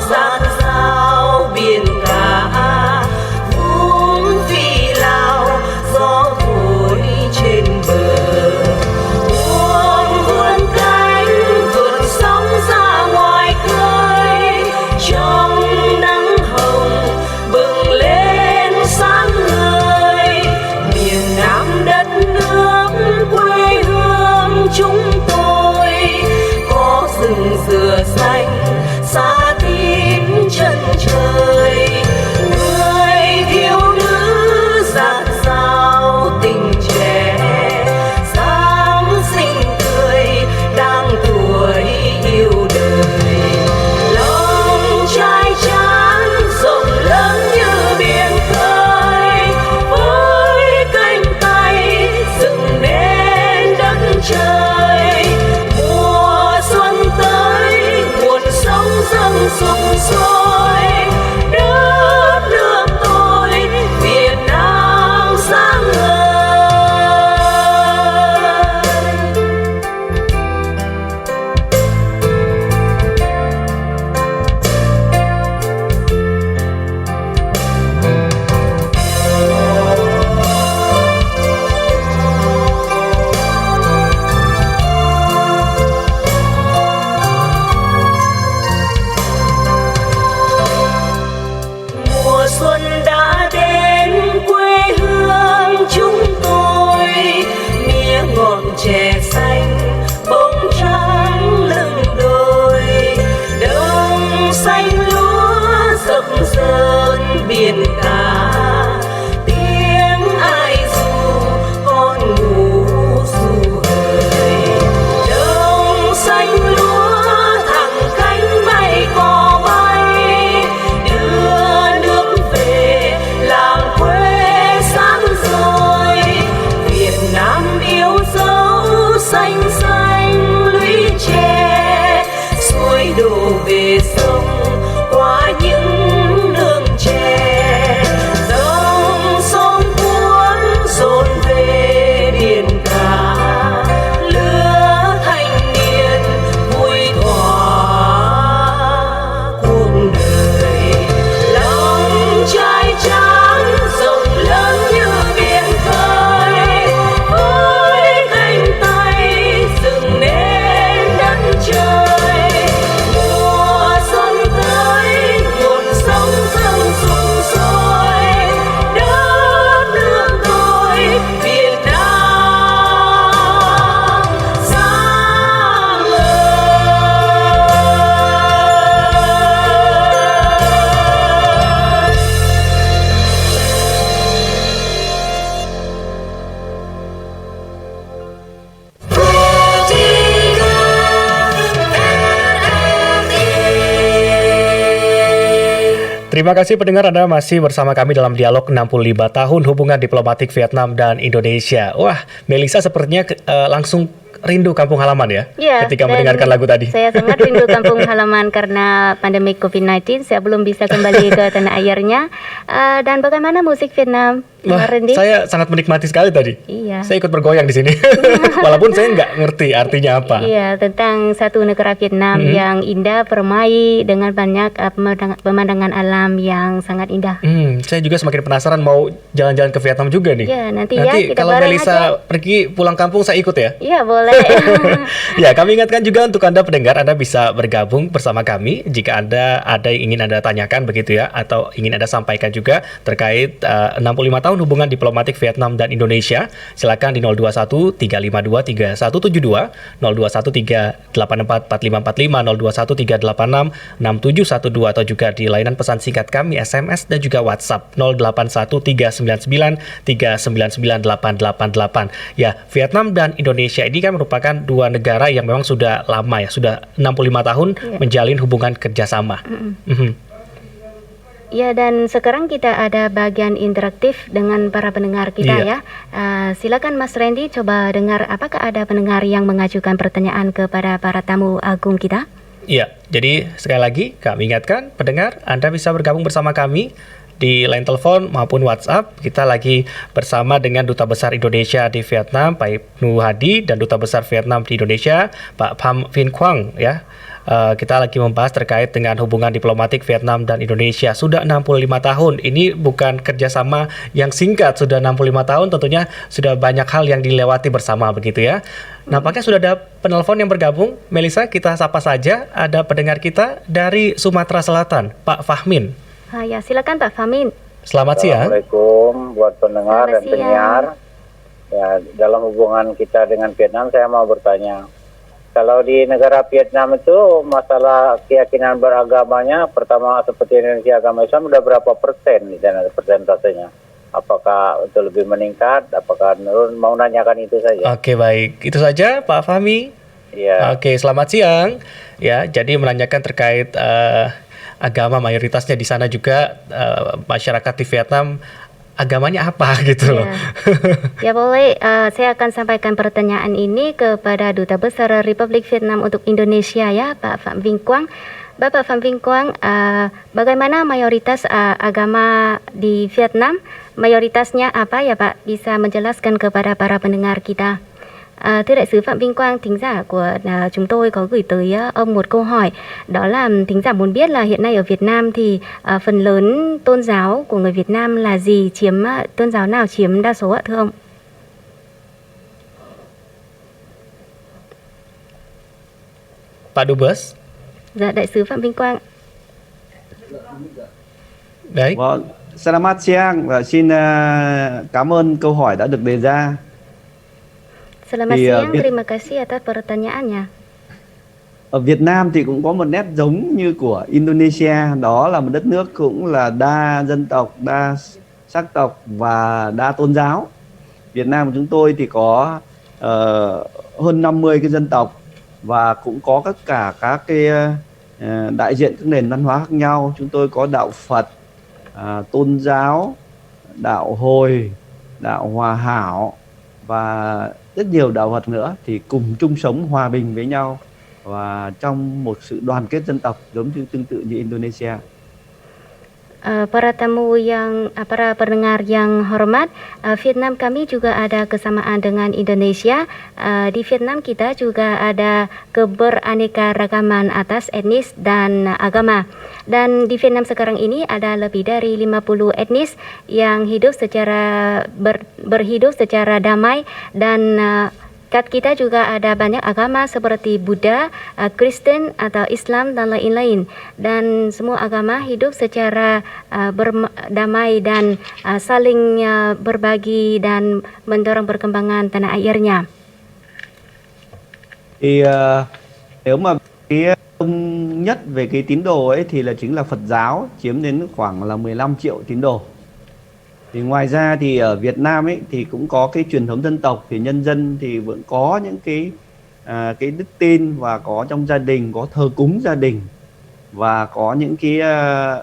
J: rạng rào biển cả vốn phi lao gió thổi trên bờ, buông vươn cánh vượt sóng ra ngoài khơi, trong nắng hồng bừng lên sáng ngời miền Nam đất nước quê hương chúng tôi, có rừng dừa xanh xa tím chân trời, người thiếu nữ dạt dào tình trẻ, Giáng sinh tươi đang tuổi yêu đời, lòng trai tráng rộng lớn như biển khơi, với cánh tay dựng nên đất trời, mùa xuân tới nguồn sống dâng sục sôi, đất nước tôi Việt Nam sáng ngời. Mùa xuân đã đến quê hương chúng tôi, mía ngọt chè xanh bông trắng lưng đồi, đồng xanh lúa rực rỡ biển cả, tiếng ai ru con ngủ ru hời, đồng xanh lúa thẳng cánh bay cò bay, đưa nước về làng quê sáng rồi, Việt Nam yêu dấu xanh xanh lũy tre, suối đổ về sông qua những nương tre, dòng sông cuốn dồn về biển cả, lứa thanh niên vui thỏa cuộc đời, lòng trai tráng rộng lớn như biển khơi, với cánh tay dựng nên đất trời, mùa xuân tới nguồn sống dâng sục sôi, đất nước tôi Việt Nam sáng ngời.
G: Terima kasih pendengar, Anda masih bersama kami dalam dialog 65 tahun hubungan diplomatik Vietnam dan Indonesia. Wah, Melisa sepertinya langsung rindu kampung halaman ya,
F: Iya,
G: ketika
F: dan
G: mendengarkan lagu tadi.
F: saya sangat rindu kampung halaman karena pandemi COVID-19. Saya belum bisa kembali ke tanah airnya. Dan bagaimana musik Vietnam,
G: Wah,
F: Randy?
G: saya sangat menikmati sekali tadi.
F: Iya.
G: Saya ikut bergoyang di sini, walaupun saya nggak ngerti artinya apa.
F: Iya, tentang satu negara Vietnam yang indah, permai dengan banyak pemandangan alam yang sangat indah.
G: Saya juga semakin penasaran mau jalan-jalan ke Vietnam juga nih.
F: Ya, nanti ya kita
G: kalau
F: bareng
G: Melisa
F: aja.
G: pergi pulang kampung saya ikut ya.
F: Iya, boleh.
G: Ya, kami ingatkan juga untuk Anda pendengar, Anda bisa bergabung bersama kami jika Anda ada yang ingin Anda tanyakan begitu ya, atau ingin Anda sampaikan juga terkait 65 tahun hubungan diplomatik Vietnam dan Indonesia. Silakan di 021 352 3172, 021 384 4545, 021 386 6712, atau juga di layanan pesan singkat kami SMS dan juga WhatsApp 081 399 399 888. Ya, Vietnam dan Indonesia ini kan merupakan dua negara yang memang sudah lama ya, sudah 65 tahun menjalin hubungan kerjasama.
F: Ya, dan sekarang kita ada bagian interaktif dengan para pendengar kita ya. Silakan Mas Randy coba dengar apakah ada pendengar yang mengajukan pertanyaan kepada para tamu agung kita.
G: Iya, jadi sekali lagi kami ingatkan pendengar, Anda bisa bergabung bersama kami di line telepon maupun WhatsApp. Kita lagi bersama dengan Duta Besar Indonesia di Vietnam, Pak Ibnu Hadi, dan Duta Besar Vietnam di Indonesia, Pak Pham Vinh Quang ya. Kita lagi membahas terkait dengan hubungan diplomatik Vietnam dan Indonesia. Sudah 65 tahun. Ini bukan kerjasama yang singkat. Sudah 65 tahun tentunya sudah banyak hal yang dilewati bersama begitu ya. Nampaknya sudah ada penelpon yang bergabung. Melisa, kita sapa saja. Ada pendengar kita dari Sumatera Selatan, Pak Fahmin.
F: Ya, silakan Pak Fahmin.
G: Selamat siang.
K: Assalamualaikum buat pendengar dan penyiar. Ya, dalam hubungan kita dengan Vietnam, saya mau bertanya. Kalau di negara Vietnam itu masalah keyakinan beragamanya, pertama seperti Indonesia agama Islam udah berapa persen di sana persentasenya? Apakah itu lebih meningkat? Apakah menurun? Mau nanyakan itu saja.
G: Oke, baik. Itu saja Pak Fahmi.
K: Iya.
G: Oke, selamat siang. Ya, jadi menanyakan terkait agama, mayoritasnya di sana juga masyarakat di Vietnam agamanya apa gitu loh.
F: Ya boleh, saya akan sampaikan pertanyaan ini kepada Duta Besar Republik Vietnam untuk Indonesia ya, Pak Pham Vinh Quang. Bapak Pham Vinh Quang, bagaimana mayoritas agama di Vietnam? Mayoritasnya apa ya Pak? Bisa menjelaskan kepada para pendengar kita. Thưa đại sứ Phạm Vinh Quang, thính giả của chúng tôi có gửi tới ông một câu hỏi, đó là thính giả muốn biết là hiện nay ở Việt Nam thì phần lớn tôn giáo của người Việt Nam là gì, tôn giáo nào chiếm đa số ạ thưa ông?
G: Pak Dubes.
F: Dạ, đại sứ Phạm Vinh Quang.
G: Đấy.
I: Vâng, Selamat siang và xin cảm ơn câu hỏi đã được đề ra.
F: Selamat siang, terima kasih atas pertanyaannya.
I: Ở Việt Nam thì cũng có một nét giống như của Indonesia, đó là một đất nước cũng là đa dân tộc, đa sắc tộc và đa tôn giáo. Việt Nam của chúng tôi thì có hơn 50 cái dân tộc và cũng có tất cả các cái đại diện các nền văn hóa khác nhau. Chúng tôi có đạo Phật, tôn giáo, đạo Hồi, đạo Hòa Hảo và rất nhiều đạo Phật nữa thì cùng chung sống hòa bình với nhau và trong một sự đoàn kết dân tộc giống như tương tự như Indonesia.
F: Para pendengar yang hormat, Vietnam kami juga ada kesamaan dengan Indonesia. Di Vietnam kita juga ada keberaneka-ragaman atas etnis dan agama. Dan di Vietnam sekarang ini ada lebih dari 50 etnis yang hidup berhidup secara damai, dan kita juga ada banyak agama seperti Buddha, Kristen atau Islam dan lain-lain. Dan semua agama hidup secara berdamai dan saling berbagi dan mendorong perkembangan tanah airnya.
I: Thì nếu mà cái đông nhất về cái tín đồ ấy thì chính là Phật giáo, chiếm đến khoảng là 15 triệu tín đồ. Thì ngoài ra thì ở Việt Nam ấy thì cũng có cái truyền thống dân tộc, thì nhân dân thì vẫn có những cái đức tin và có trong gia đình có thờ cúng gia đình và có những cái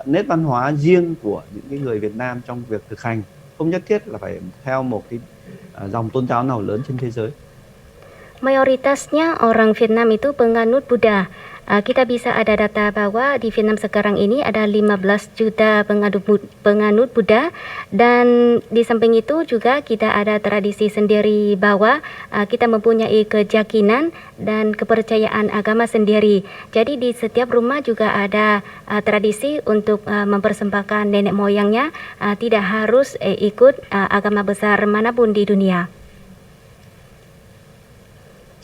I: nét văn hóa riêng của những cái người Việt Nam trong việc thực hành, không nhất thiết là phải theo một cái dòng tôn giáo nào lớn trên thế giới.
F: Mayoritasnya orang Vietnam itu penganut Buddha. Kita bisa ada data bahwa di Vietnam sekarang ini ada 15 juta penganut Buddha, dan di samping itu juga kita ada tradisi sendiri bahwa kita mempunyai keyakinan dan kepercayaan agama sendiri. Jadi di setiap rumah juga ada tradisi untuk mempersembahkan nenek moyangnya, tidak harus ikut agama besar manapun di dunia.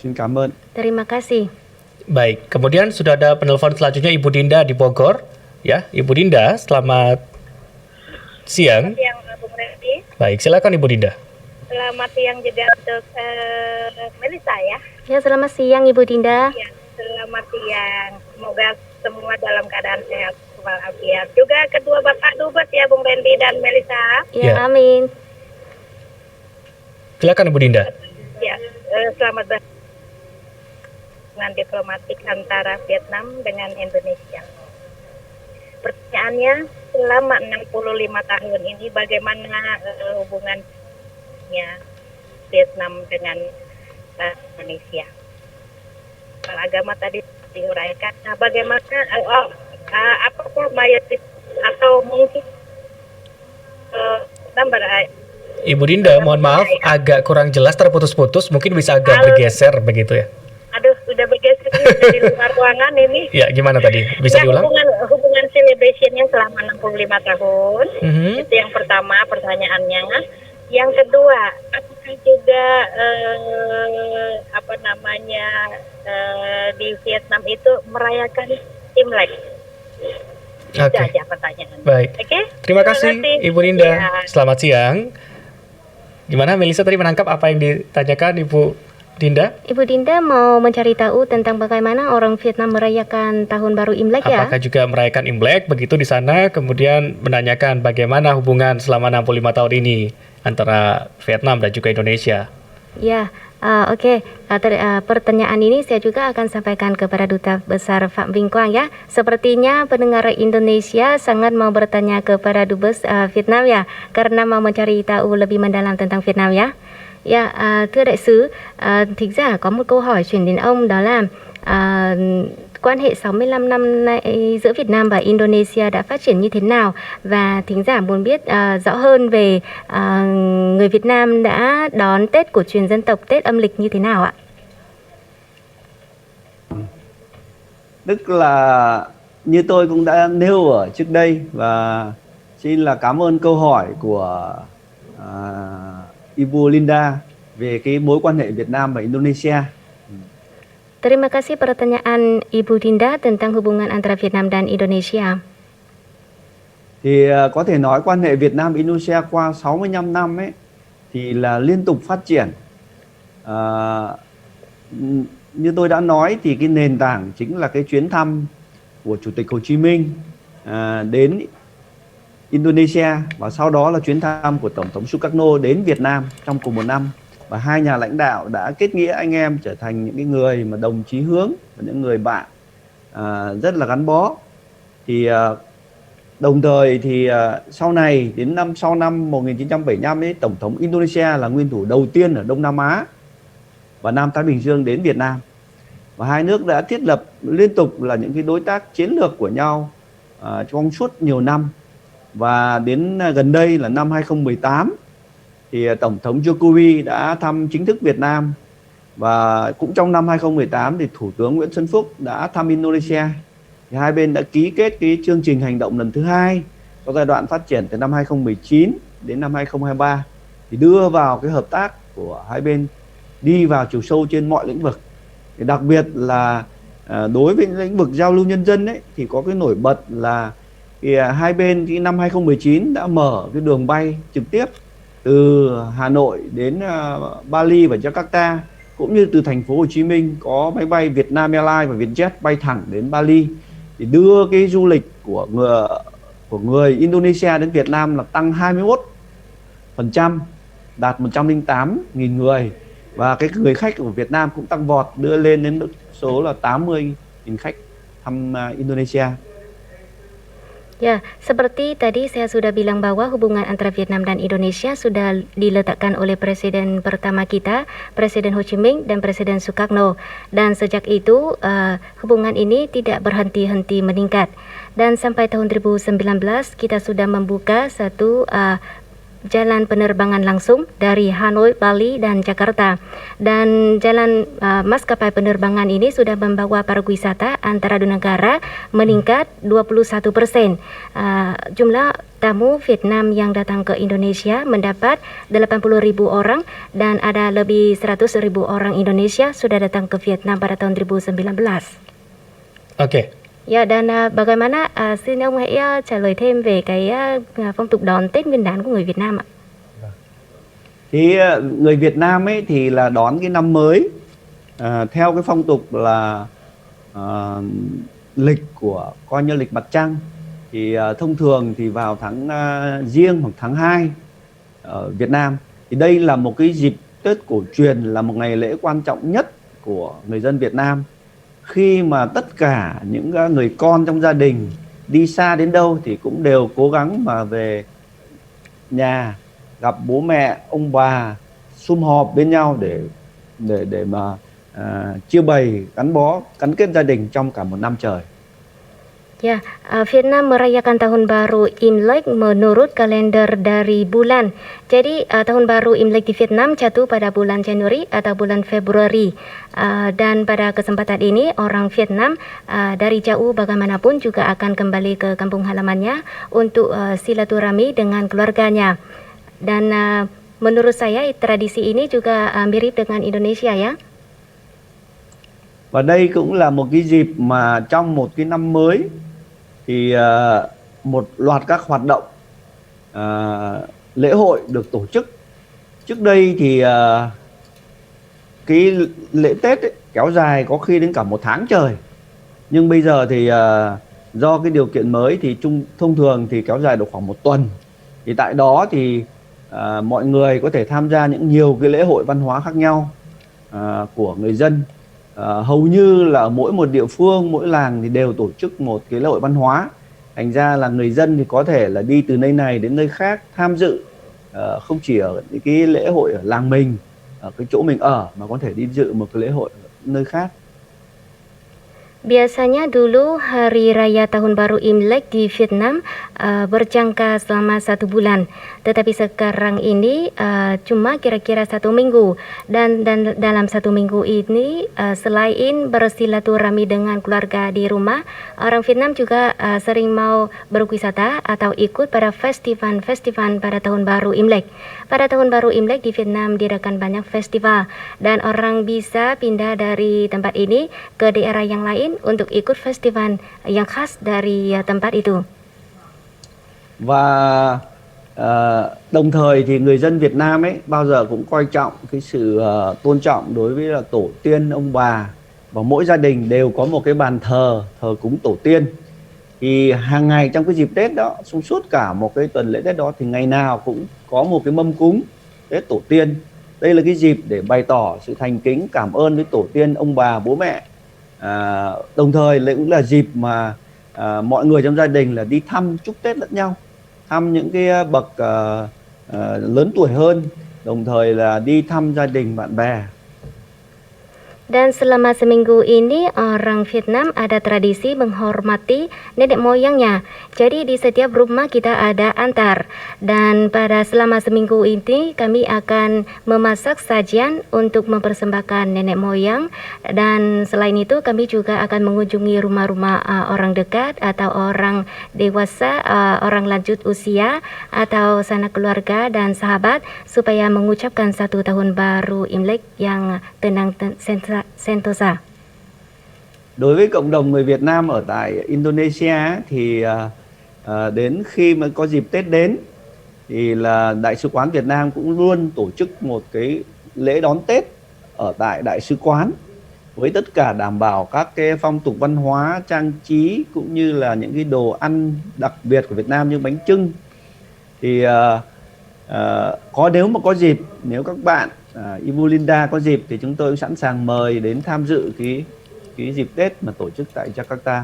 I: Xin cảm ơn.
F: Terima kasih.
G: Baik, kemudian sudah ada penelpon selanjutnya Ibu Dinda di Bogor. Ya, Ibu Dinda, selamat siang.
L: Selamat siang, Bung Refdi.
G: Baik, silakan Ibu Dinda.
L: Selamat siang juga untuk Melisa ya.
F: Ya, selamat siang Ibu Dinda.
L: Ya, selamat siang. Semoga semua dalam keadaan sehat walafiat. Juga kedua Bapak Dubes ya, Bung Refdi dan Melisa.
F: Ya, amin.
G: Silakan Ibu Dinda.
L: Ya, selamat hubungan diplomatik antara Vietnam dengan Indonesia. Pertanyaannya, selama 65 tahun ini bagaimana hubungannya Vietnam dengan Indonesia? Kalau agama tadi diuraikan, nah bagaimana apakah mayoritas atau mungkin
G: Ibu Dinda, mohon maaf agak kurang jelas, terputus-putus, mungkin bisa agak bergeser begitu ya.
L: Aduh, sudah bergeser dari luar ruangan ini.
G: Ya, gimana tadi? Bisa diulang?
L: Hubungan celebrationnya selama 65 tahun.
G: Mhm.
L: Itu yang pertama pertanyaannya. Yang kedua, apakah juga di Vietnam itu merayakan Imlek? Itu aja pertanyaan.
G: Baik.
L: Oke?
G: Terima kasih Ibu Dinda.
L: Ya.
G: Selamat siang. Gimana Melisa tadi menangkap apa yang ditanyakan Ibu Dinda?
F: Ibu Dinda mau mencari tahu tentang bagaimana orang Vietnam merayakan Tahun Baru Imlek ya?
G: Apakah juga merayakan Imlek begitu di sana, kemudian menanyakan bagaimana hubungan selama 65 tahun ini antara Vietnam dan juga Indonesia?
F: Ya, oke. Pertanyaan ini saya juga akan sampaikan kepada Duta Besar Phạm Vinh Quang ya. Sepertinya pendengar Indonesia sangat mau bertanya kepada Dubes Vietnam ya, karena mau mencari tahu lebih mendalam tentang Vietnam ya. Dạ, thưa đại sứ, thính giả có một câu hỏi chuyển đến ông, đó là quan hệ 65 năm nay giữa Việt Nam và Indonesia đã phát triển như thế nào, và thính giả muốn biết rõ hơn về người Việt Nam đã đón Tết cổ truyền dân tộc, Tết âm lịch như thế nào ạ?
I: Tức là như tôi cũng đã nêu ở trước đây, và xin là cảm ơn câu hỏi của Ibu Linda về cái mối quan hệ Việt Nam và Indonesia.
F: Terima kasih pertanyaan Ibu Dinda tentang hubungan antara Vietnam dan Indonesia.
I: Thì có thể nói quan hệ Việt Nam Indonesia qua 65 năm ấy thì là liên tục phát triển. Như tôi đã nói thì cái nền tảng chính là cái chuyến thăm của Chủ tịch Hồ Chí Minh đến Indonesia, và sau đó là chuyến thăm của Tổng thống Sukarno đến Việt Nam trong cùng một năm, và hai nhà lãnh đạo đã kết nghĩa anh em, trở thành những cái người mà đồng chí hướng và những người bạn rất là gắn bó. Thì đồng thời thì sau này đến sau năm 1975 ấy, Tổng thống Indonesia là nguyên thủ đầu tiên ở Đông Nam Á và Nam Thái Bình Dương đến Việt Nam, và hai nước đã thiết lập liên tục là những cái đối tác chiến lược của nhau trong suốt nhiều năm. Và đến gần đây là năm 2018 thì Tổng thống Jokowi đã thăm chính thức Việt Nam, và cũng trong năm 2018 thì Thủ tướng Nguyễn Xuân Phúc đã thăm Indonesia. Thì hai bên đã ký kết cái chương trình hành động lần thứ 2 có giai đoạn phát triển từ năm 2019 đến năm 2023, thì đưa vào cái hợp tác của hai bên đi vào chiều sâu trên mọi lĩnh vực. Thì đặc biệt là đối với lĩnh vực giao lưu nhân dân ấy, thì có cái nổi bật là thì hai bên thì năm 2019 đã mở cái đường bay trực tiếp từ Hà Nội đến Bali và Jakarta, cũng như từ thành phố Hồ Chí Minh có máy bay Vietnam Airlines và Vietjet bay thẳng đến Bali, thì đưa cái du lịch của người Indonesia đến Việt Nam là tăng 21%, đạt 108.000 người, và cái người khách của Việt Nam cũng tăng vọt, đưa lên đến số là 80.000 khách thăm Indonesia.
F: Ya, seperti tadi saya sudah bilang bahwa hubungan antara Vietnam dan Indonesia sudah diletakkan oleh Presiden pertama kita, Presiden Ho Chi Minh dan Presiden Sukarno. Dan sejak itu hubungan ini tidak berhenti-henti meningkat. Dan sampai tahun 2019 kita sudah membuka satu jalan penerbangan langsung dari Hanoi, Bali, dan Jakarta. Dan jalan maskapai penerbangan ini sudah membawa pariwisata antara dua negara meningkat 21%. Jumlah tamu Vietnam yang datang ke Indonesia mendapat 80.000 orang dan ada lebih 100.000 orang Indonesia sudah datang ke Vietnam pada tahun 2019.
G: Oke.
F: Dạ, dan bagaimana xin ông hãy trả lời thêm về cái phong tục đón Tết Nguyên đán của người Việt Nam ạ?
I: Thì người Việt Nam ấy thì là đón cái năm mới theo cái phong tục là lịch của coi như lịch mặt trăng. Thì thông thường thì vào tháng Giêng hoặc tháng 2 ở Việt Nam. Thì đây là một cái dịp Tết cổ truyền, là một ngày lễ quan trọng nhất của người dân Việt Nam. Khi mà tất cả những người con trong gia đình đi xa đến đâu thì cũng đều cố gắng mà về nhà gặp bố mẹ, ông bà, sum họp bên nhau để mà chia bày, gắn bó, gắn kết gia đình trong cả một năm trời.
F: Ya, Vietnam merayakan Tahun Baru Imlek menurut kalender dari bulan. Jadi Tahun Baru Imlek di Vietnam jatuh pada bulan Januari atau bulan Februari. Dan pada kesempatan ini orang Vietnam dari jauh bagaimanapun juga akan kembali ke kampung halamannya untuk silaturahmi dengan keluarganya. Dan menurut saya tradisi ini juga mirip dengan Indonesia ya.
I: Và đây cũng là một cái dịp mà trong một cái năm mới thì một loạt các hoạt động lễ hội được tổ chức. Trước đây thì cái lễ Tết ấy, kéo dài có khi đến cả một tháng trời. Nhưng bây giờ thì do cái điều kiện mới thì thông thường thì kéo dài được khoảng một tuần. Thì tại đó thì mọi người có thể tham gia nhiều cái lễ hội văn hóa khác nhau của người dân. Hầu như là mỗi một địa phương, mỗi làng thì đều tổ chức một cái lễ hội văn hóa. Thành ra là người dân thì có thể là đi từ nơi này đến nơi khác tham dự, không chỉ ở những cái lễ hội ở làng mình, ở cái chỗ mình ở, mà có thể đi dự một cái lễ hội ở nơi khác.
F: Biasanya dulu Hari Raya Tahun Baru Imlek di Vietnam berjangka selama 1 bulan, tetapi sekarang ini cuma kira-kira 1 minggu. Dan dalam 1 minggu ini selain bersilaturahmi dengan keluarga di rumah, orang Vietnam juga sering mau berwisata atau ikut pada festival pada Tahun Baru Imlek. Pada Tahun Baru Imlek di Vietnam diadakan banyak festival dan orang bisa pindah dari tempat ini ke daerah yang lain untuk ikut festival yang khas dari tempat itu.
I: Và đồng thời thì người dân Việt Nam ấy bao giờ cũng coi trọng cái sự tôn trọng đối với là tổ tiên ông bà, và mỗi gia đình đều có một cái bàn thờ cúng tổ tiên. Thì hàng ngày trong cái dịp Tết đó, trong suốt cả một cái tuần lễ Tết đó thì ngày nào cũng có một cái mâm cúng Tết tổ tiên. Đây là cái dịp để bày tỏ sự thành kính, cảm ơn với tổ tiên ông bà, bố mẹ. Đồng thời lại cũng là dịp mà mọi người trong gia đình là đi thăm chúc Tết lẫn nhau, thăm những cái bậc lớn tuổi hơn, đồng thời là đi thăm gia đình bạn bè.
F: Dan selama seminggu ini orang Vietnam ada tradisi menghormati nenek moyangnya. Jadi di setiap rumah kita ada antar. Dan pada selama seminggu ini kami akan memasak sajian untuk mempersembahkan nenek moyang. Dan selain itu kami juga akan mengunjungi rumah-rumah orang dekat atau orang dewasa, orang lanjut usia atau sanak keluarga dan sahabat supaya mengucapkan 1 tahun baru Imlek yang tenang sentosa.
I: Đối với cộng đồng người Việt Nam ở tại Indonesia thì đến khi mà có dịp Tết đến thì là Đại sứ quán Việt Nam cũng luôn tổ chức một cái lễ đón Tết ở tại Đại sứ quán với tất cả đảm bảo các cái phong tục văn hóa, trang trí cũng như là những cái đồ ăn đặc biệt của Việt Nam như bánh chưng. Thì nếu mà có dịp, nếu các bạn Ibu Linda có dịp thì chúng tôi cũng sẵn sàng mời đến tham dự cái dịp Tết mà tổ chức tại Jakarta.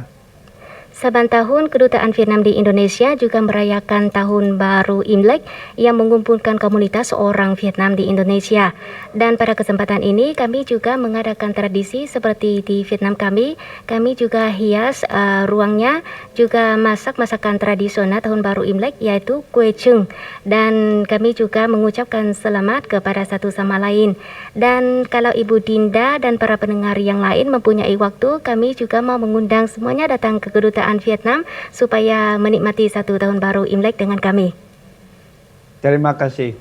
F: Saban tahun, Kedutaan Vietnam di Indonesia juga merayakan Tahun Baru Imlek yang mengumpulkan komunitas orang Vietnam di Indonesia. Dan pada kesempatan ini, kami juga mengadakan tradisi seperti di Vietnam kami juga hias ruangnya, juga masak masakan tradisional Tahun Baru Imlek yaitu kue chung. Dan kami juga mengucapkan selamat kepada satu sama lain. Dan kalau Ibu Dinda dan para pendengar yang lain mempunyai waktu, kami juga mau mengundang semuanya datang ke Kedutaan Vietnam supaya menikmati satu Tahun Baru Imlek dengan kami.
I: Terima kasih.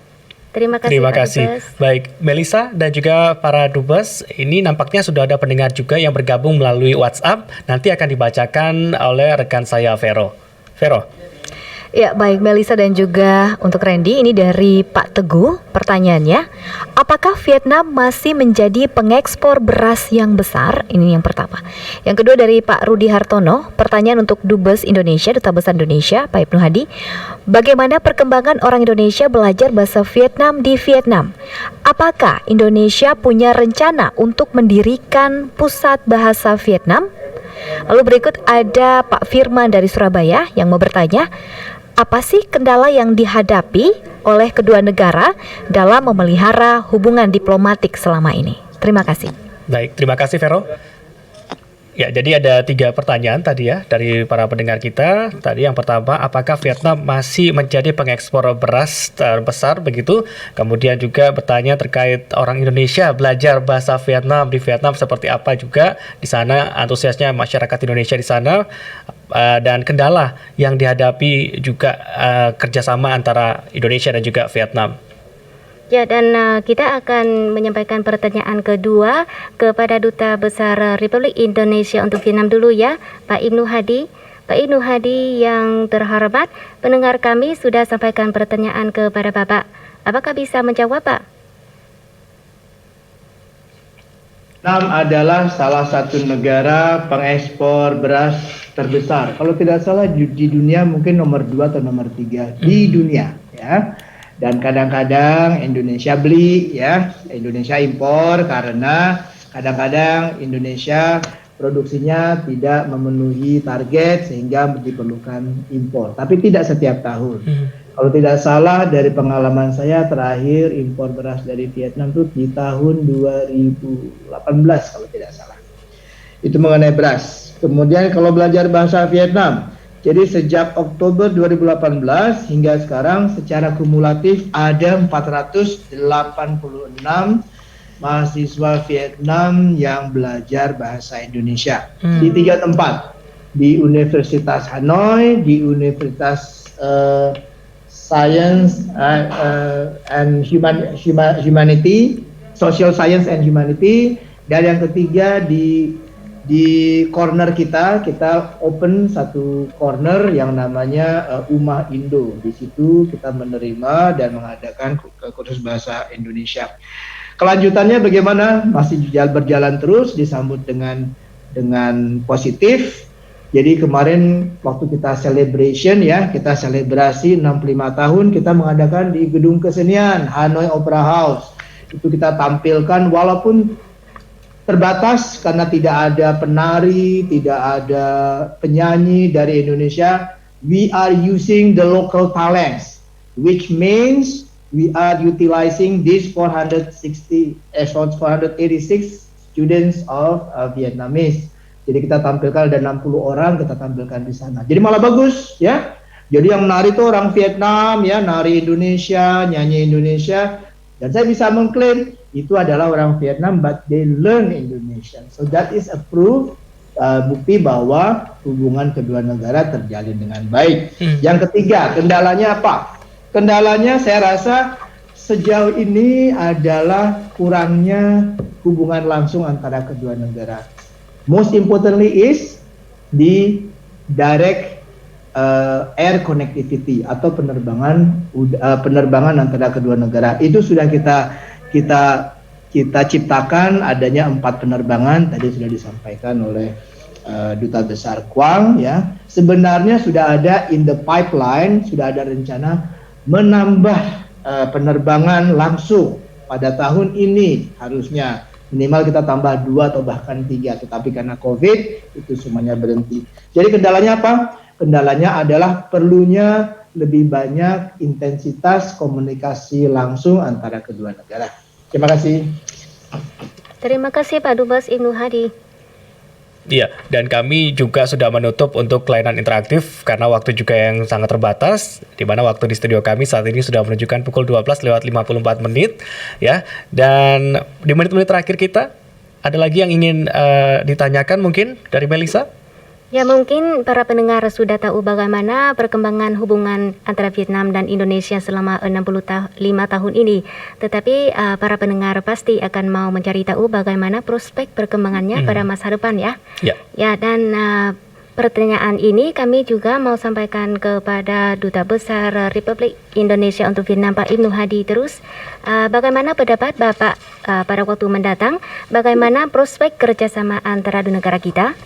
F: Terima kasih.
G: Terima
F: Pak
G: kasih.
F: Dubes.
G: Baik, Melisa dan juga para Dubes, ini nampaknya sudah ada pendengar juga yang bergabung melalui WhatsApp. Nanti akan dibacakan oleh rekan saya, Vero.
M: Ya, baik Melisa dan juga untuk Randy, ini dari Pak Teguh pertanyaannya. Apakah Vietnam masih menjadi pengekspor beras yang besar? Ini yang pertama. Yang kedua dari Pak Rudi Hartono, pertanyaan untuk Dubes Indonesia, Duta Besar Indonesia, Pak Ibnu Hadi. Bagaimana perkembangan orang Indonesia belajar bahasa Vietnam di Vietnam? Apakah Indonesia punya rencana untuk mendirikan pusat bahasa Vietnam? Lalu berikut ada Pak Firman dari Surabaya yang mau bertanya, apa sih kendala yang dihadapi oleh kedua negara dalam memelihara hubungan diplomatik selama ini? Terima kasih.
G: Baik, terima kasih Vero. Ya, jadi ada 3 pertanyaan tadi ya dari para pendengar kita. Tadi yang pertama, apakah Vietnam masih menjadi pengekspor beras terbesar begitu? Kemudian juga bertanya terkait orang Indonesia belajar bahasa Vietnam di Vietnam seperti apa juga di sana, antusiasnya masyarakat Indonesia di sana, dan kendala yang dihadapi juga kerjasama antara Indonesia dan juga Vietnam.
F: Ya, dan kita akan menyampaikan pertanyaan kedua kepada Duta Besar Republik Indonesia untuk Vietnam dulu ya, Pak Ibnu Hadi. Pak Ibnu Hadi yang terhormat, pendengar kami sudah sampaikan pertanyaan kepada Bapak. Apakah bisa menjawab, Pak?
H: Vietnam adalah salah satu negara pengekspor beras terbesar. Kalau tidak salah di dunia mungkin nomor 2 atau nomor 3 di dunia ya. Dan kadang-kadang Indonesia beli ya, Indonesia impor karena kadang-kadang Indonesia produksinya tidak memenuhi target sehingga diperlukan impor. Tapi tidak setiap tahun. Kalau tidak salah dari pengalaman saya terakhir impor beras dari Vietnam itu di tahun 2018 kalau tidak salah. Itu mengenai beras. Kemudian kalau belajar bahasa Vietnam, jadi sejak Oktober 2018 hingga sekarang secara kumulatif ada 486 mahasiswa Vietnam yang belajar bahasa Indonesia di 3 tempat, di Universitas Hanoi, di Universitas Science and Humanity, Social Science and Humanity, dan yang ketiga di corner kita open satu corner yang namanya Umah Indo. Di situ kita menerima dan mengadakan kursus bahasa Indonesia. Kelanjutannya bagaimana? Masih berjalan terus, disambut dengan positif. Jadi kemarin waktu kita celebration ya, kita selebrasi 65 tahun, kita mengadakan di Gedung Kesenian Hanoi Opera House. Itu kita tampilkan walaupun terbatas karena tidak ada penari, tidak ada penyanyi dari Indonesia. We are using the local talents, which means we are utilizing these 486 students of Vietnamese. Jadi kita tampilkan ada 60 orang, kita tampilkan di sana. Jadi malah bagus ya. Jadi yang menari itu orang Vietnam ya, nari Indonesia, nyanyi Indonesia. Dan saya bisa mengklaim itu adalah orang Vietnam, but they learn Indonesian. So that is a proof, bukti bahwa hubungan kedua negara terjalin dengan baik. Yang ketiga, kendalanya apa? Kendalanya saya rasa sejauh ini adalah kurangnya hubungan langsung antara kedua negara. Most importantly is the direct air connectivity atau penerbangan antara kedua negara. Itu sudah kita ciptakan adanya 4 penerbangan, tadi sudah disampaikan oleh Duta Besar Quang ya. Sebenarnya sudah ada in the pipeline, sudah ada rencana menambah penerbangan langsung pada tahun ini harusnya minimal kita tambah 2 atau bahkan 3, tetapi karena COVID itu semuanya berhenti. Jadi kendalanya apa? Kendalanya adalah perlunya lebih banyak intensitas komunikasi langsung antara kedua negara. Terima kasih.
F: Terima kasih Pak Dubes Ibnu Hadi.
G: Iya, dan kami juga sudah menutup untuk layanan interaktif karena waktu juga yang sangat terbatas, di mana waktu di studio kami saat ini sudah menunjukkan pukul 12:54 ya. Dan di menit-menit terakhir kita, ada lagi yang ingin ditanyakan mungkin dari Melisa?
F: Ya, mungkin para pendengar sudah tahu bagaimana perkembangan hubungan antara Vietnam dan Indonesia selama 65 tahun ini. Tetapi para pendengar pasti akan mau mencari tahu bagaimana prospek perkembangannya pada masa depan ya. Ya, dan pertanyaan ini kami juga mau sampaikan kepada Duta Besar Republik Indonesia untuk Vietnam Pak Ibnu Hadi terus. Bagaimana pendapat Bapak pada waktu mendatang? Bagaimana prospek kerjasama antara dua negara kita?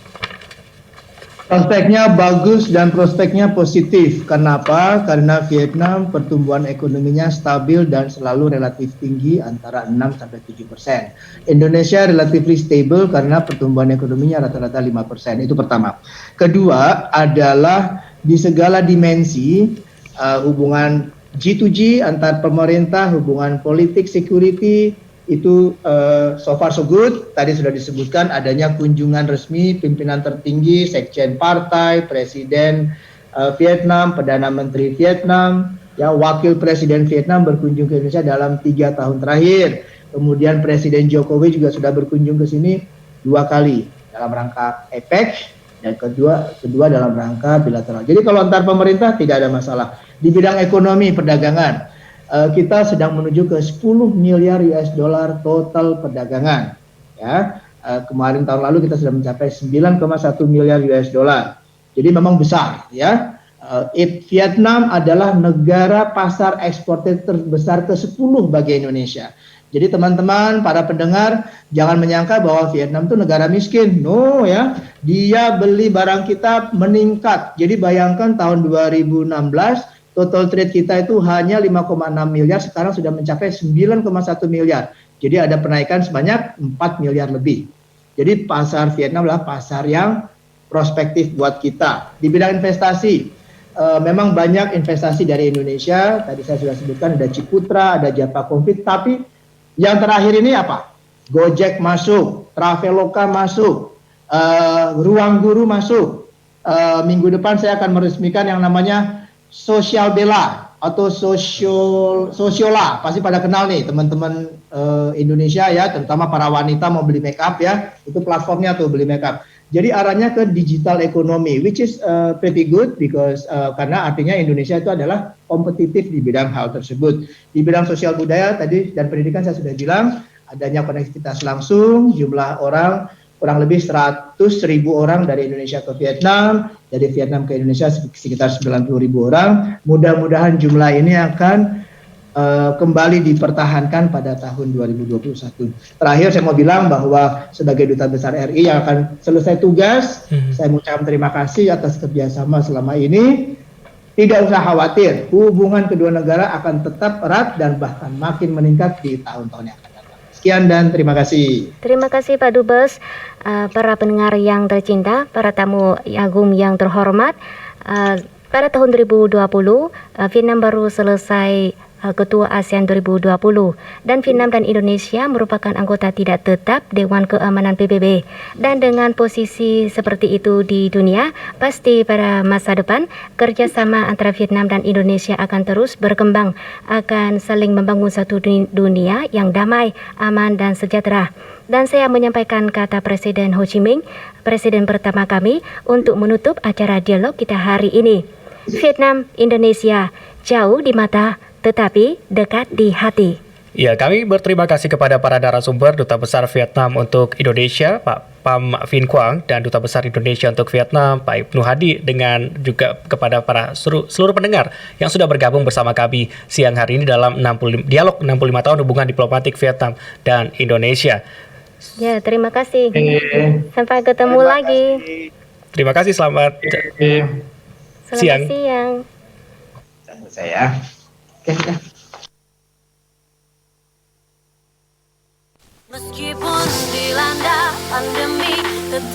H: Prospeknya bagus dan prospeknya positif. Kenapa? Karena Vietnam pertumbuhan ekonominya stabil dan selalu relatif tinggi antara 6-7%. Indonesia relatif stable karena pertumbuhan ekonominya rata-rata 5%. Itu pertama. Kedua adalah di segala dimensi hubungan G2G antar pemerintah, hubungan politik, security, itu so far so good. Tadi sudah disebutkan adanya kunjungan resmi pimpinan tertinggi, sekjen partai, presiden Vietnam, perdana menteri Vietnam, ya wakil presiden Vietnam berkunjung ke Indonesia dalam 3 tahun terakhir. Kemudian Presiden Jokowi juga sudah berkunjung ke sini 2 kali dalam rangka APEC dan kedua dalam rangka bilateral. Jadi kalau antar pemerintah tidak ada masalah. Di bidang ekonomi perdagangan, kita sedang menuju ke 10 miliar US dollar total perdagangan. Ya, kemarin tahun lalu kita sudah mencapai 9,1 miliar US dollar. Jadi memang besar, ya. Vietnam adalah negara pasar eksportir terbesar ke-10 bagi Indonesia. Jadi teman-teman, para pendengar, jangan menyangka bahwa Vietnam itu negara miskin. No ya, dia beli barang kita meningkat. Jadi bayangkan tahun 2016 total trade kita itu hanya 5,6 miliar, sekarang sudah mencapai 9,1 miliar. Jadi ada penaikan sebanyak 4 miliar lebih. Jadi pasar Vietnam adalah pasar yang prospektif buat kita. Di bidang investasi, memang banyak investasi dari Indonesia. Tadi saya sudah sebutkan ada Ciputra, ada Java Confit. Tapi yang terakhir ini apa? Gojek masuk, Traveloka masuk, Ruang Guru masuk. Minggu depan saya akan meresmikan yang namanya Social Bella atau Sosiola, pasti pada kenal nih teman-teman Indonesia ya, terutama para wanita mau beli make up ya, itu platformnya tuh beli make up. Jadi arahnya ke digital economy, which is pretty good because karena artinya Indonesia itu adalah kompetitif di bidang hal tersebut. Di bidang sosial budaya tadi dan pendidikan saya sudah bilang adanya konektivitas langsung, jumlah orang kurang lebih 100.000 orang dari Indonesia ke Vietnam, dari Vietnam ke Indonesia sekitar 90.000 orang. Mudah-mudahan jumlah ini akan kembali dipertahankan pada tahun 2021. Terakhir saya mau bilang bahwa sebagai Duta Besar RI yang akan selesai tugas, saya mengucapkan terima kasih atas kerjasama selama ini. Tidak usah khawatir, hubungan kedua negara akan tetap erat dan bahkan makin meningkat di tahun-tahun yang akan datang. Sekian dan terima kasih.
F: Terima kasih Pak Dubes. Para pendengar yang tercinta, para tamu agung yang terhormat, pada tahun 2020 Vietnam baru selesai Ketua ASEAN 2020 dan Vietnam dan Indonesia merupakan anggota tidak tetap Dewan Keamanan PBB. Dan dengan posisi seperti itu di dunia, pasti pada masa depan kerjasama antara Vietnam dan Indonesia akan terus berkembang, akan saling membangun satu dunia yang damai, aman dan sejahtera. Dan saya menyampaikan kata Presiden Ho Chi Minh, Presiden pertama kami, untuk menutup acara dialog kita hari ini. Vietnam, Indonesia, jauh di mata, tetapi dekat di hati.
G: Ya, kami berterima kasih kepada para narasumber Duta Besar Vietnam untuk Indonesia, Pak Pham Vinh Quang, dan Duta Besar Indonesia untuk Vietnam, Pak Ibnu Hadi, dengan juga kepada para seluruh pendengar yang sudah bergabung bersama kami siang hari ini dalam dialog 65 tahun hubungan diplomatik Vietnam dan Indonesia.
F: Ya, terima kasih. Sampai ketemu lagi.
G: Terima kasih, selamat siang.
H: Saya.
J: Meskipun dilanda pandemi tetap